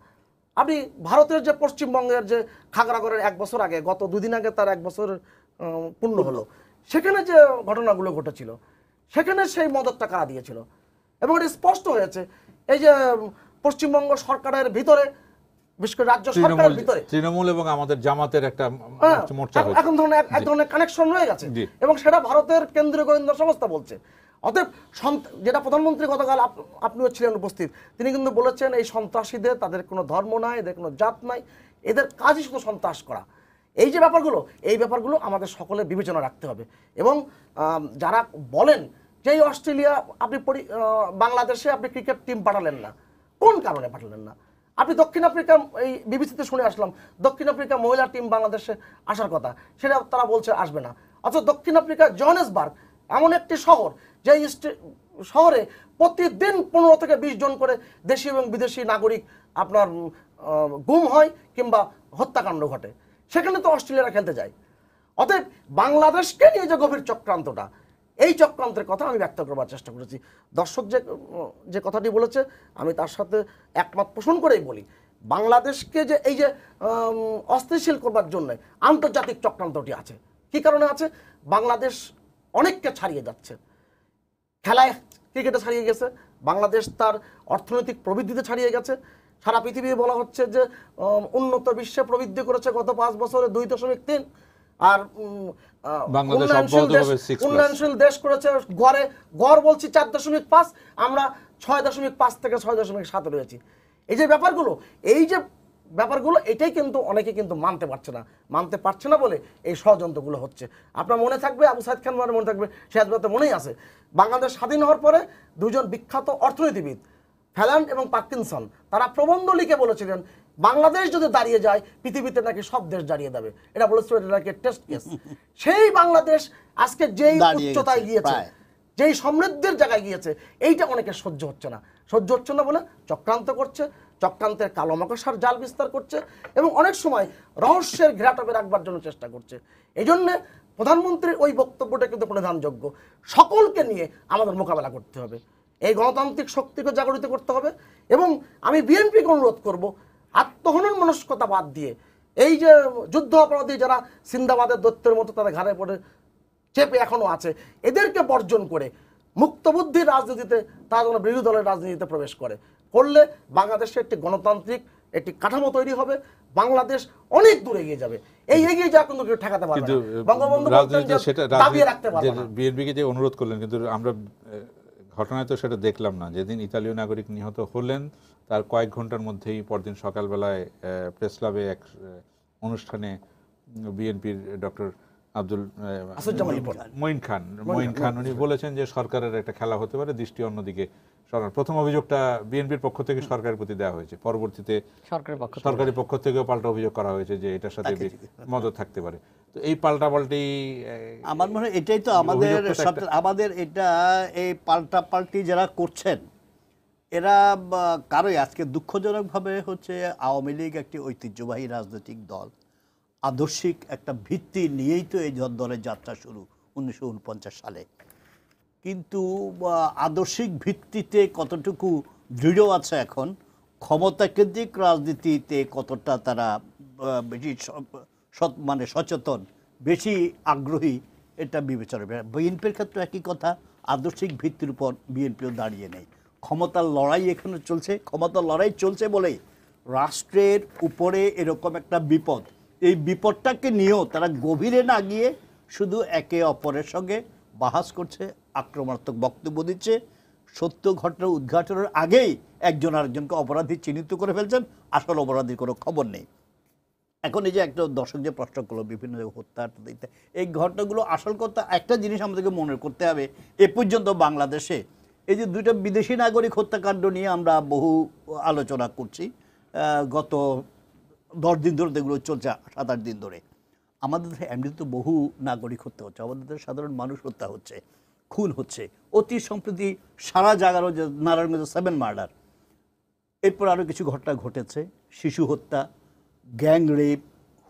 আপনি ভারতের যে পশ্চিমবঙ্গের যে খাগড়াগড়ের 1 বছর আগে, গত 2 দিন আগে তার 1 বছর পূর্ণ হলো, সেখানে যে ঘটনাগুলো ঘটেছিল সেখানে সেই মদতটা কারা দিয়েছিল, এবং এটা স্পষ্ট হয়েছে। এই যে পশ্চিমবঙ্গ সরকারের ভিতরে, বিশেষ করে রাজ্য সরকারের ভিতরে তৃণমূল এবং আমাদের জামাতের একটা মোর্চা হয়েছে, এখন এক ধরনের কানেকশন রয়ে গেছে, এবং সেটা ভারতের কেন্দ্রীয় গোয়েন্দা সংস্থা বলছে। অতএব যেটা প্রধানমন্ত্রী গতকাল আপনিও ছিলেন উপস্থিত, তিনি কিন্তু বলেছেন এই সন্ত্রাসীদের, তাদের কোনো ধর্ম নাই, এদের কোনো জাত নাই, এদের কাজই শুধু সন্ত্রাস করা। এই যে ব্যাপারগুলো আমাদের সকলে বিবেচনা রাখতে হবে। এবং যারা বলেন যে এই অস্ট্রেলিয়া আপনি বাংলাদেশে আপনি ক্রিকেট টিম পাঠালেন না, কোন কারণে পাঠালেন না? আপনি দক্ষিণ আফ্রিকা, এই বিবিসিতে শুনে আসলাম দক্ষিণ আফ্রিকা মহিলা টিম বাংলাদেশে আসার কথা, সেটা তারা বলছে আসবে না। অথচ দক্ষিণ আফ্রিকা জোহানেসবার্গ এমন একটি শহর, যে শহরে প্রতিদিন 15 থেকে 20 জন করে দেশি এবং বিদেশি নাগরিক আপনার গুম হয় কিংবা হত্যাকাণ্ড ঘটে, সেখানে তো অস্ট্রেলিয়ারা খেলতে যায়। অতএব বাংলাদেশকে নিয়ে যে গভীর চক্রান্তটা, এই চক্রান্তের কথা আমি ব্যক্ত করবার চেষ্টা করেছি। দর্শক যে কথাটি বলেছে আমি তার সাথে একমত পোষণ করেই বলি, বাংলাদেশকে যে এই যে অস্থিতিশীল করবার জন্য আন্তর্জাতিক চক্রান্তটি আছে। কি কারণে আছে? বাংলাদেশ অনেককে ছাড়িয়ে যাচ্ছে, খেলায় ক্রিকেটে ছাড়িয়ে গেছে, বাংলাদেশ তার অর্থনৈতিক প্রবৃদ্ধিতে ছাড়িয়ে গেছে। সারা পৃথিবী বলা হচ্ছে যে উন্নত বিশ্বে প্রবৃদ্ধি করেছে গত 5 বছরে 2.3, আর উন্নয়নশীল দেশ করেছে গড় বলছি 4.5, আমরা 6.5 থেকে 6.7 রয়েছি। এই যে ব্যাপারগুলো এটাই কিন্তু অনেকে কিন্তু মানতে পারছে না বলে এই ষড়যন্ত্রগুলো হচ্ছে। আপনার মনে থাকবে, আবু সাইদ খান মনে থাকবে, সিরাজবাতে মনেই আছে, বাংলাদেশ স্বাধীন হওয়ার পরে 2 জন বিখ্যাত অর্থনীতিবিদ ফ্যালান্ড এবং পার্কিনসন তারা প্রবন্ধ লিখে বলেছিলেন বাংলাদেশ যদি দাঁড়িয়ে যায় পৃথিবীতে নাকি সব দেশ দাঁড়িয়ে যাবে। এটা বলেছিল এটা নাকি টেস্ট কেস। সেই বাংলাদেশ আজকে যেই উচ্চতায় গিয়েছে, যেই সমৃদ্ধির জায়গায় গিয়েছে, এইটা অনেকে সহ্য হচ্ছে না বলে চক্রান্ত করছে, চক্রান্তের কালো মাকড়সার জাল বিস্তার করছে, এবং অনেক সময় রহস্যের ঘেরাটোপে রাখবার জন্য চেষ্টা করছে। এই জন্যে প্রধানমন্ত্রীর ওই বক্তব্যটা কিন্তু প্রধানযোগ্য। সকলকে নিয়ে আমাদের মোকাবেলা করতে হবে, এই গণতান্ত্রিক শক্তিকে জাগরিত করতে হবে। এবং আমি বিএনপিকে অনুরোধ করব, আত্মহনন মনস্কতা বাদ দিয়ে এই যে যুদ্ধ অপরাধী যারা সিন্দাবাদের দৈত্যের মতো তাদের ঘাড়ে পড়ে চেপে এখনো আছে, এদেরকে বর্জন করে মুক্তবুদ্ধির রাজনীতিতে, তারা যেন বিরোধী দলের রাজনীতিতে প্রবেশ করলে বাংলাদেশে একটি গণতান্ত্রিক একটি কাঠামো তৈরি হবে, বাংলাদেশ অনেক দূর এগিয়ে যাবে। এই এগিয়ে যাওয়া কিন্তু কেউ ঠেকাতে পারবে না। বঙ্গবন্ধু বলতেন যে দাবিয়ে রাখতে পারবে না। বিএনপিকে যে অনুরোধ করলেন, কিন্তু আমরা ঘটনায় তো সেটা দেখলাম না। যেদিন ইতালীয় নাগরিক নিহত হলেন তার কয়েক ঘন্টার মধ্যেই পরদিন সকালবেলায় প্রেস ক্লাবে এক অনুষ্ঠানে বিএনপির ডক্টর মঈন খান উনি বলেছেন যে সরকারের একটা খেলা হতে পারে, দৃষ্টি অন্যদিকে সরকার। প্রথম অভিযোগটা বিএনপির পক্ষ থেকে সরকারের প্রতি দেওয়া হয়েছে, পরবর্তীতে সরকারি পক্ষ থেকেও পাল্টা অভিযোগ করা হয়েছে যে এটার সাথে মদত থাকতে পারে। তো এই পাল্টাপাল্টি আমার মনে হয় এটাই তো আমাদের এটা এই পাল্টাপাল্টি যারা করছেন এরা কারোই আজকে দুঃখজনকভাবে হচ্ছে আওয়ামী লীগ একটি ঐতিহ্যবাহী রাজনৈতিক দল, আদর্শিক একটা ভিত্তি নিয়েই তো এই দলের যাত্রা শুরু 1949 সালে। কিন্তু আদর্শিক ভিত্তিতে কতটুকু দৃঢ় আছে এখন, ক্ষমতাকেন্দ্রিক রাজনীতিতে কতটা তারা বেশি মানে সচেতন, বেশি আগ্রহী, এটা বিবেচনা। বিএনপির ক্ষেত্রে একই কথা, আদর্শিক ভিত্তির উপর বিএনপিও দাঁড়িয়ে নেই। ক্ষমতার লড়াই এখানে চলছে, ক্ষমতার লড়াই চলছে বলেই রাষ্ট্রের উপরে এরকম একটা বিপদ, এই বিপদটাকে নিয়েও তারা গভীরে না গিয়ে শুধু একে অপরের সঙ্গে বাহাস করছে, আক্রমণাত্মক বক্তব্য দিচ্ছে। সত্য ঘটনা উদ্ঘাটনের আগেই একজন আরেকজনকে অপরাধী চিহ্নিত করে ফেলছেন, আসল অপরাধীর কোনো খবর নেই। এখন এই যে একটা দর্শক যে প্রশ্ন করলো বিভিন্ন হত্যা, এই ঘটনাগুলো আসল কথা একটা জিনিস আমাদেরকে মনে করতে হবে, এ পর্যন্ত বাংলাদেশে এই যে দুইটা বিদেশি নাগরিক হত্যাকাণ্ড নিয়ে আমরা বহু আলোচনা করছি, গত 10 দিন ধরে এগুলো চলছে, 7-8 দিন ধরে। আমাদের এমনিতে তো বহু নাগরিক হত্যা হচ্ছে, আমাদের সাধারণ মানুষ হত্যা হচ্ছে, খুন হচ্ছে। অতি সম্প্রতি সারা জায়গারও যে নারায়ণগঞ্জে 7 মার্ডার, এরপর আরও কিছু ঘটনা ঘটেছে, শিশু হত্যা, গ্যাং রেপ,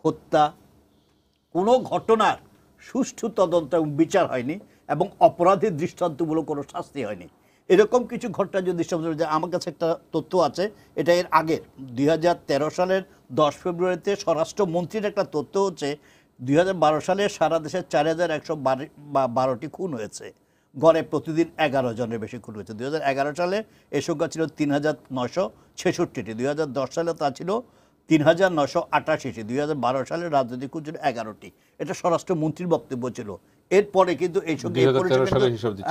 হত্যা। কোনো ঘটনার সুষ্ঠু তদন্ত এবং বিচার হয়নি এবং অপরাধীর দৃষ্টান্তমূলক কোনো শাস্তি হয়নি। এরকম কিছু ঘটনা যদি দৃষ্টান্ত, আমার কাছে একটা তথ্য আছে, এটা এর আগের 2013 সালের 10 ফেব্রুয়ারিতে স্বরাষ্ট্রমন্ত্রীর একটা তথ্য হচ্ছে 2012 সালে সারা দেশে 4112টি খুন হয়েছে, গড়ে প্রতিদিন 11 জনের বেশি খুন হয়েছে। 2011 সালে এই সংখ্যা ছিল 3966টি, 2010 সালে তা ছিল 3988টি, 2012 সালে রাজনৈতিক খুন ছিল 11টি। এটা স্বরাষ্ট্রমন্ত্রীর বক্তব্য ছিল। এরপরে কিন্তু এই সংখ্যা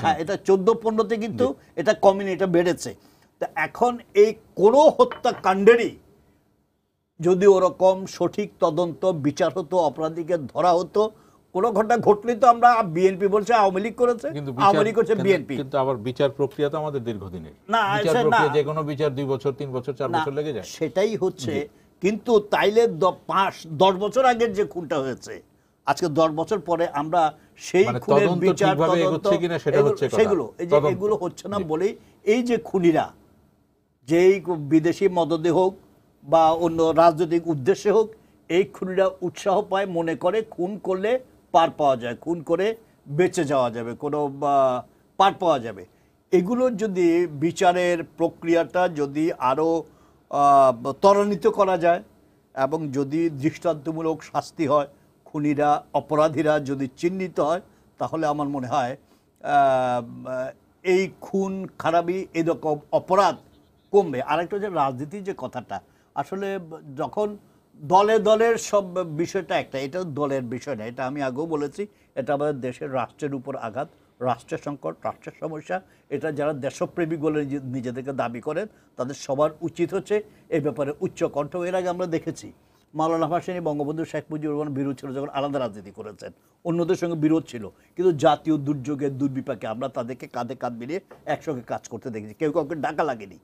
হ্যাঁ, এটা 14-15তে কিন্তু এটা কমেনি, এটা বেড়েছে। তা এখন এই কোনো হত্যাকাণ্ডেরই যদি ওরকম সঠিক তদন্ত বিচার হতো, অপরাধীকে ধরা হতো, কোনো ঘটনা ঘটলেই তো আমরা বিএনপি বলছে আওয়ামী লীগ করেছে, আওয়ামী লীগ করছে বিএনপি। কিন্তু আবার বিচার প্রক্রিয়া তো আমাদের দীর্ঘদিনের, বিচার প্রক্রিয়া যে কোনো বিচার 2 বছর 3 বছর 4 বছর লেগে যায়, সেটাই হচ্ছে। কিন্তু তাইলে 10 বছর আগের যে খুনটা হয়েছে, আজকে 10 বছর পরে আমরা সেই খুনের বিচার সেগুলো এগুলো হচ্ছে না বলেই এই যে খুনিরা, যেই বিদেশি মদদে হোক বা অন্য রাজনৈতিক উদ্দেশ্যে হোক, এই খুনিরা উৎসাহ পায়, মনে করে খুন করলে পার পাওয়া যায়, খুন করে বেঁচে যাওয়া যাবে, কোনো পার পাওয়া যাবে। এগুলোর যদি বিচারের প্রক্রিয়াটা যদি আরও ত্বরান্বিত করা যায় এবং যদি দৃষ্টান্তমূলক শাস্তি হয়, খুনিরা, অপরাধীরা যদি চিহ্নিত হয়, তাহলে আমার মনে হয় এই খুন খারাপি, এরকম অপরাধ কমবে। আরেকটা যে রাজনীতির যে কথাটা, আসলে যখন দলের সব বিষয়টা একটা, এটা দলের বিষয় না, এটা আমি আগেও বলেছি, এটা আমাদের দেশের রাষ্ট্রের উপর আঘাত, রাষ্ট্রের সংকট, রাষ্ট্রের সমস্যা। এটা যারা দেশপ্রেমিক বলে নিজেদেরকে দাবি করেন, তাদের সবার উচিত হচ্ছে এই ব্যাপারে উচ্চ কণ্ঠ। এর আগে আমরা দেখেছি মাওলানা ভাসানী বঙ্গবন্ধু শেখ মুজিবুর রহমান বিরোধ ছিল, যখন আলাদা রাজনীতি করেছেন, অন্যদের সঙ্গে বিরোধ ছিল, কিন্তু জাতীয় দুর্যোগের দুর্বিপাকে আমরা তাদেরকে কাঁধে কাঁধ মিলিয়ে একসঙ্গে কাজ করতে দেখেছি। কেউ কাউকে ডাকা লাগেনি,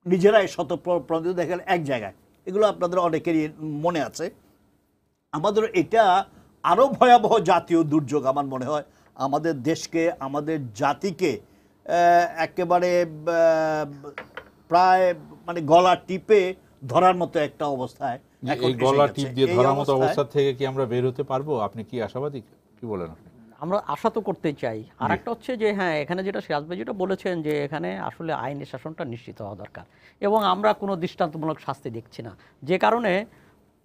নিজেরাই শতপ্রণোদিত দেখেন এক জায়গায়। এগুলো আপনাদের অনেকেরই মনে আছে। আমাদের এটা আরও ভয়াবহ জাতীয় দুর্যোগ আমার মনে হয়, আমাদের দেশকে, আমাদের জাতিকে একেবারে প্রায় মানে গলা টিপে ধরার মতো একটা অবস্থায়। এই গলা টিপ দিয়ে ধরার মতো অবস্থা থেকে কি আমরা বের হতে পারবো? আপনি কি আশাবাদী? কি বলেন আপনি? আমরা আশা তো করতেই চাই। আর একটা হচ্ছে যে হ্যাঁ, এখানে যেটা সিরাজ ভাই যেটা বলেছেন যে এখানে আসলে আইনের শাসনটা নিশ্চিত হওয়া দরকার, এবং আমরা কোনো দৃষ্টান্তমূলক শাস্তি দেখছি না, যে কারণে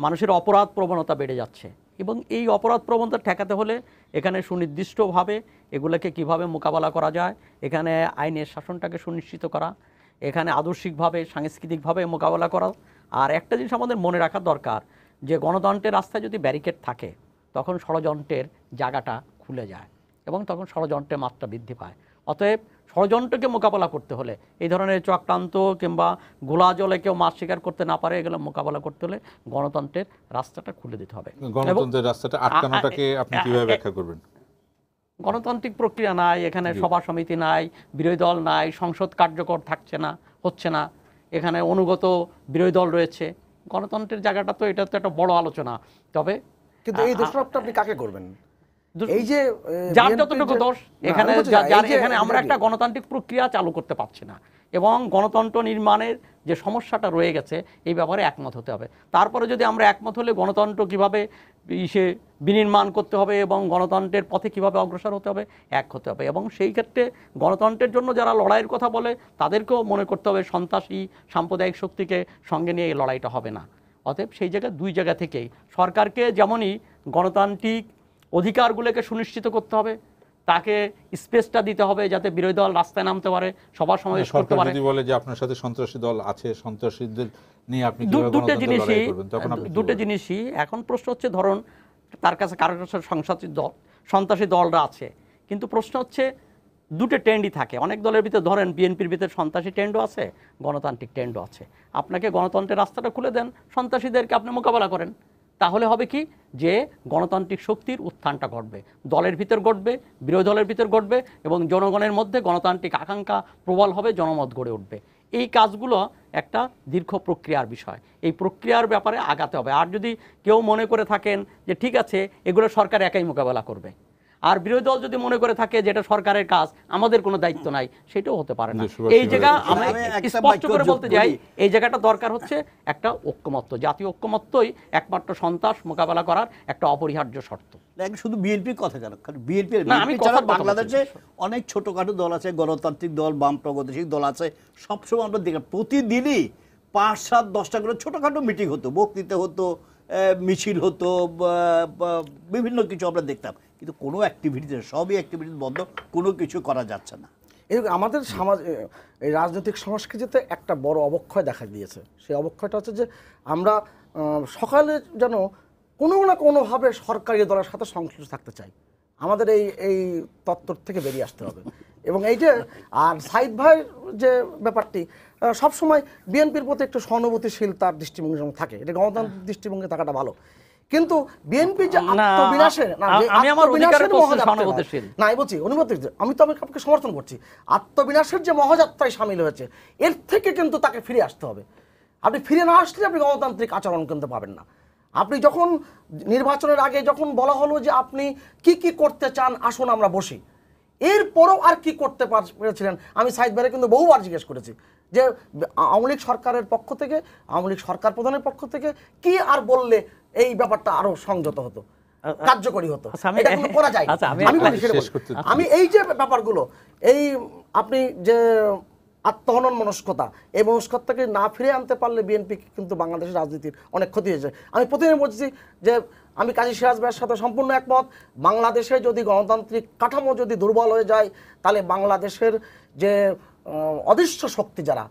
মানুষের অপরাধ প্রবণতা বেড়ে যাচ্ছে। এবং এই অপরাধ প্রবণতা ঠেকাতে হলে এখানে সুনির্দিষ্টভাবে এগুলোকে কিভাবে মোকাবেলা করা যায়, এখানে আইনের শাসনটাকে সুনিশ্চিত করা, এখানে আদর্শিকভাবে সাংস্কৃতিকভাবে মোকাবেলা করা। আর একটা জিনিস আমাদের মনে রাখা দরকার যে গণতন্ত্রের রাস্তায় যদি ব্যারিকেড থাকে তখন ষড়যন্ত্রের জায়গাটা খুলে যায় এবং তখন ষড়যন্ত্রের মাত্রা বৃদ্ধি পায়। অতএব ষড়যন্ত্রকে মোকাবেলা করতে হলে, এই ধরনের চক্রান্ত কিংবা গোলা জলে কেউ মাছ শিকার করতে না পারে, এগুলো মোকাবেলা করতে হলে গণতন্ত্রের রাস্তাটা খুলে দিতে হবে। গণতন্ত্রের রাস্তাটা আটকানোটাকে আপনি কিভাবে ব্যাখ্যা করবেন? গণতান্ত্রিক প্রক্রিয়া নাই, এখানে সভা সমিতি নাই, বিরোধী দল নাই, সংসদ কার্যকর থাকছে না, হচ্ছে না, এখানে অনুগত বিরোধী দল রয়েছে। গণতন্ত্রের জায়গাটা তো এটা তো একটা বড় আলোচনা। তবে কিন্তু এই দোষারোপটা আপনি কাকে করবেন? এই যে যার যতটুকু দোষ, এখানে এখানে আমরা একটা গণতান্ত্রিক প্রক্রিয়া চালু করতে পারছি না, এবং গণতন্ত্র নির্মাণের যে সমস্যাটা রয়ে গেছে এই ব্যাপারে একমত হতে হবে। তারপরে যদি আমরা একমত হলে গণতন্ত্র কিভাবে বিনির্মাণ করতে হবে এবং গণতন্ত্রের পথে কিভাবে অগ্রসর হতে হবে, এক হতে হবে। এবং সেই ক্ষেত্রে গণতন্ত্রের জন্য যারা লড়াইয়ের কথা বলে তাদেরকেও মনে করতে হবে সন্ত্রাসী সাম্প্রদায়িক শক্তিকে সঙ্গে নিয়ে এই লড়াইটা হবে না। অতএব সেই জায়গায় দুই জায়গা থেকেই সরকারকে যেমনই গণতান্ত্রিক অধিকারগুলোকে সুনিশ্চিত করতে হবে, তাকে স্পেসটা দিতে হবে যাতে বিরোধী দল রাস্তায় নামতে পারে, সবার সমাবেশ করতে পারে। যদি বলে যে আপনার সাথে সন্ত্রাসী দল আছে, সন্ত্রাসীদের নিয়ে আপনি কিভাবে গণতন্ত্রে লড়াই করবেন, তখন আপনি দুটো জিনিসই এখন প্রশ্ন হচ্ছে, ধরুন তার কাছে কারোর কাছে সন্ত্রাসী দলরা আছে, কিন্তু প্রশ্ন হচ্ছে দুটো ট্রেন্ডই থাকে অনেক দলের ভিতরে। ধরেন বিএনপির ভিতরে সন্ত্রাসী ট্রেন্ডও আছে, গণতান্ত্রিক ট্রেন্ডও আছে। আপনাকে গণতন্ত্রের রাস্তাটা খুলে দেন, সন্ত্রাসীদেরকে আপনি মোকাবেলা করেন, তাহলে হবে কি যে গণতান্ত্রিক শক্তির উত্থানটা ঘটবে, দলের ভিতর ঘটবে, বিরোধী দলের ভিতর ঘটবে, এবং জনগণের মধ্যে গণতান্ত্রিক আকাঙ্ক্ষা প্রবল হবে, জনমত গড়ে উঠবে। এই কাজগুলো একটা দীর্ঘ প্রক্রিয়ার বিষয়, এই প্রক্রিয়ার ব্যাপারে আগাতে হবে। আর যদি কেউ মনে করে থাকেন যে ঠিক আছে এগুলো সরকার একাই মোকাবেলা করবে, আর বিরোধী দল যদি মনে করে থাকে যে এটা সরকারের কাজ, আমাদের কোনো দায়িত্ব নাই, সেটাও হতে পারে না। এই জায়গা আমি স্পষ্ট করে বলতে যাই, এই জায়গাটা দরকার হচ্ছে একটা ঐক্যমত্য, জাতীয় ঐক্যমত্যই একমাত্র সন্ত্রাস মোকাবেলা করার একটা অপরিহার্য শর্ত। শুধু বিএনপির কথা কেন, বিএনপি বাংলাদেশে অনেক ছোটখাটো দল আছে, গণতান্ত্রিক দল, বাম প্রগতিশীল দল আছে। সবসময় আমরা দেখি প্রতিদিনই ৫-৭-১০টা করে ছোটখাটো মিটিং হতো, বক্তৃতা হতো, মিছিল হতো, বিভিন্ন কিছু আমরা দেখতাম, কিন্তু কোনো অ্যাক্টিভিটিতে, সবই অ্যাক্টিভিটি বন্ধ, কোনো কিছু করা যাচ্ছে না। এই আমাদের সমাজ, এই রাজনৈতিক সংস্কৃতিতে একটা বড় অবক্ষয় দেখা দিয়েছে। সেই অবক্ষয়টা হচ্ছে যে আমরা সকালে যেন কোনো না কোনোভাবে সরকারি দলের সাথে সংশ্লিষ্ট থাকতে চাই। আমাদের এই তত্ত্ব থেকে বেরিয়ে আসতে হবে। এবং এই যে আর সাইদ ভাইয়ের যে ব্যাপারটি, সবসময় বিএনপির প্রতি একটু সহানুভূতিশীল তার দৃষ্টিভঙ্গি থাকে, এটা গণতান্ত্রিক দৃষ্টিভঙ্গি থাকাটা ভালো। কিন্তু বিএনপি যে আত্মবিনাশের আমি তো আপনাকে সমর্থন করছি, আত্মবিনাশের যে মহাযাত্রায় সামিল হয়েছে, এর থেকে কিন্তু তাকে ফিরে আসতে হবে। আপনি ফিরে না আসলে আপনি গণতান্ত্রিক আচরণ কিন্তু পাবেন না। আপনি যখন নির্বাচনের আগে যখন বলা হলো যে আপনি কি কি করতে চান, আসুন আমরা বসি, এরপরও আর কি করতে পেরেছিলেন? আমি সাইদ ভাইয়ের কিন্তু বহুবার জিজ্ঞেস করেছি যে আওয়ামী লীগ সরকারের পক্ষ থেকে, আওয়ামী লীগ সরকার প্রধানের পক্ষ থেকে কি আর বললে এই ব্যাপারটা আরো সংযত হতো, কার্যকরী হতো, এটা কিন্তু করা যায়। আমি এই যে ব্যাপারগুলো, এই আপনি যে আত্মহনন মনস্কতা, এই মনস্কতাকে না ফিরে আনতে পারলে বিএনপি কিন্তু বাংলাদেশের রাজনীতির অনেক ক্ষতি হয়েছে। আমি প্রতিদিন বলছি যে আমি কাজী সিরাজ ভাইয়ের সাথে সম্পূর্ণ একমত। বাংলাদেশে যদি গণতান্ত্রিক কাঠামো যদি দুর্বল হয়ে যায়, তাহলে বাংলাদেশের যে অদৃশ্য শক্তি, যারা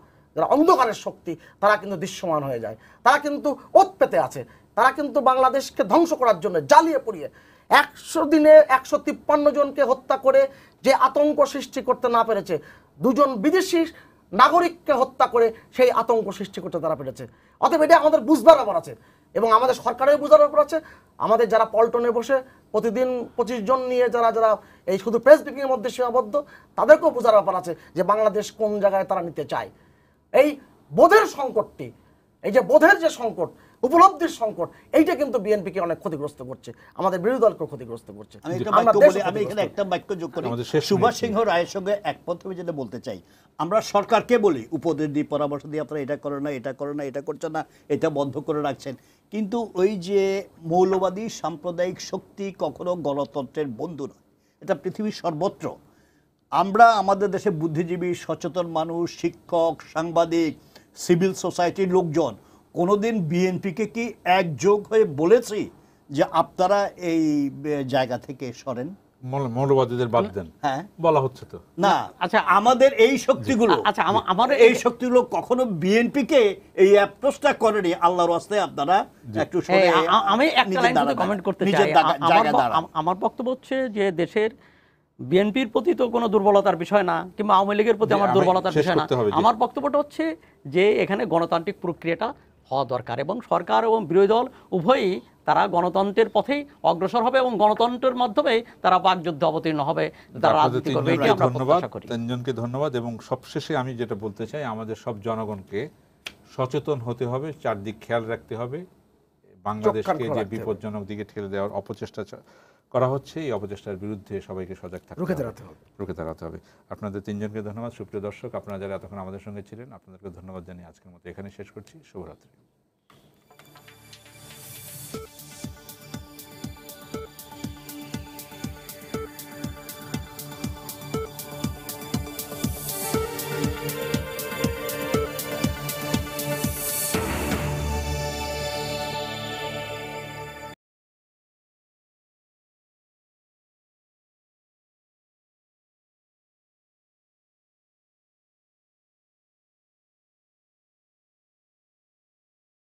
অন্ধকারের শক্তি, তারা কিন্তু দৃশ্যমান হয়ে যায়, তারা কিন্তু ওত পেতে আছে, তারা কিন্তু বাংলাদেশকে ধ্বংস করার জন্য জ্বালিয়ে পুড়িয়ে 100 দিনে 153 জনকে হত্যা করে যে আতঙ্ক সৃষ্টি করতে না পেরেছে, 2 জন বিদেশি নাগরিককে হত্যা করে সেই আতঙ্ক সৃষ্টি করতে তারা পেরেছে। অতএব এটা আমাদের বুঝবার ব্যাপার আছে, এবং আমাদের সরকারের বুঝার ব্যাপার আছে। আমাদের যারা পল্টনে বসে প্রতিদিন 25 জন নিয়ে যারা এই শুধু প্রেস ব্রিফিংয়ের মধ্যে সীমাবদ্ধ, তাদেরকেও বোঝার ব্যাপার আছে যে বাংলাদেশ কোন জায়গায় তারা নিতে চায়। এই বোধের সংকটটি, এই যে বোধের যে সংকট, উপলব্ধির সংকট, এইটা কিন্তু বিএনপিকে অনেক ক্ষতিগ্রস্ত করছে, আমাদের বিরোধী দলকে ক্ষতিগ্রস্ত করছে। আমি এখানে একটা বাক্য যোগ করি, সুভাষ সিংহ রায়ের সঙ্গে একমত হয়ে যেটা বলতে চাই, আমরা সরকারকে বলি, উপদেশ দিই, পরামর্শ দিই, আপনারা এটা করো না, এটা করো না, এটা করছো না, এটা বন্ধ করে রাখছেন, কিন্তু ওই যে মৌলবাদী সাম্প্রদায়িক শক্তি কখনো গণতন্ত্রের বন্ধু নয়, এটা পৃথিবীর সর্বত্র। আমরা আমাদের দেশে বুদ্ধিজীবী, সচেতন মানুষ, শিক্ষক, সাংবাদিক, সিভিল সোসাইটির লোকজন কোনোদিন বিএনপিকে কি একযোগ হয়ে বলেছি যে আপনারা এই জায়গা থেকে সরেন? মৌলবাদীদের বাদ দেন, হ্যাঁ বলা হচ্ছে তো না। আচ্ছা, আমাদের এই শক্তিগুলো, আচ্ছা আমার এই শক্তিগুলো কখনো বিএনপিকে এই অ্যাপ্রোচটা করেনি। আল্লাহর রাস্তায় আপনারা একটু সরে আমি একটা লাইন শুধু কমেন্ট করতে চাই। আমার বক্তব্য হচ্ছে যে দেশের বিএনপির প্রতি তো কোনো দুর্বলতার বিষয় না, কিংবা আওয়ামী লীগের প্রতি আমার দুর্বলতার বিষয় না। আমার বক্তব্যটা হচ্ছে যে এখানে গণতান্ত্রিক প্রক্রিয়াটা হওয়া দরকার, এবং সরকার এবং বিরোধী দল উভয়ই তারা গণতন্ত্রের পথেই অগ্রসর হবে এবং গণতন্ত্রের মাধ্যমে তারা বাকযুদ্ধে অবতীর্ণ হবে, তারা রাজনীতি করবে। এটি আমরা প্রত্যাশা করি। তিনজনকে ধন্যবাদ। এবং সবশেষে আমি যেটা বলতে চাই, আমাদের সব জনগণকে সচেতন হতে হবে, চারদিক খেয়াল রাখতে হবে। বাংলাদেশকে যে বিপজ্জনক দিকে ঠেলে দেওয়ার অপচেষ্টা করা হচ্ছে, এই অপচেষ্টার বিরুদ্ধে সবাইকে সজাগ থাকতে হবে, রুখে দাঁড়াতে হবে। আপনাদের তিনজনকে ধন্যবাদ। সুপ্রিয় দর্শক, আপনারা যারা এতক্ষণ আমাদের সঙ্গে ছিলেন, আপনাদেরকে ধন্যবাদ জানিয়ে আজকের মতো এখানে শেষ করছি। শুভরাত্রি।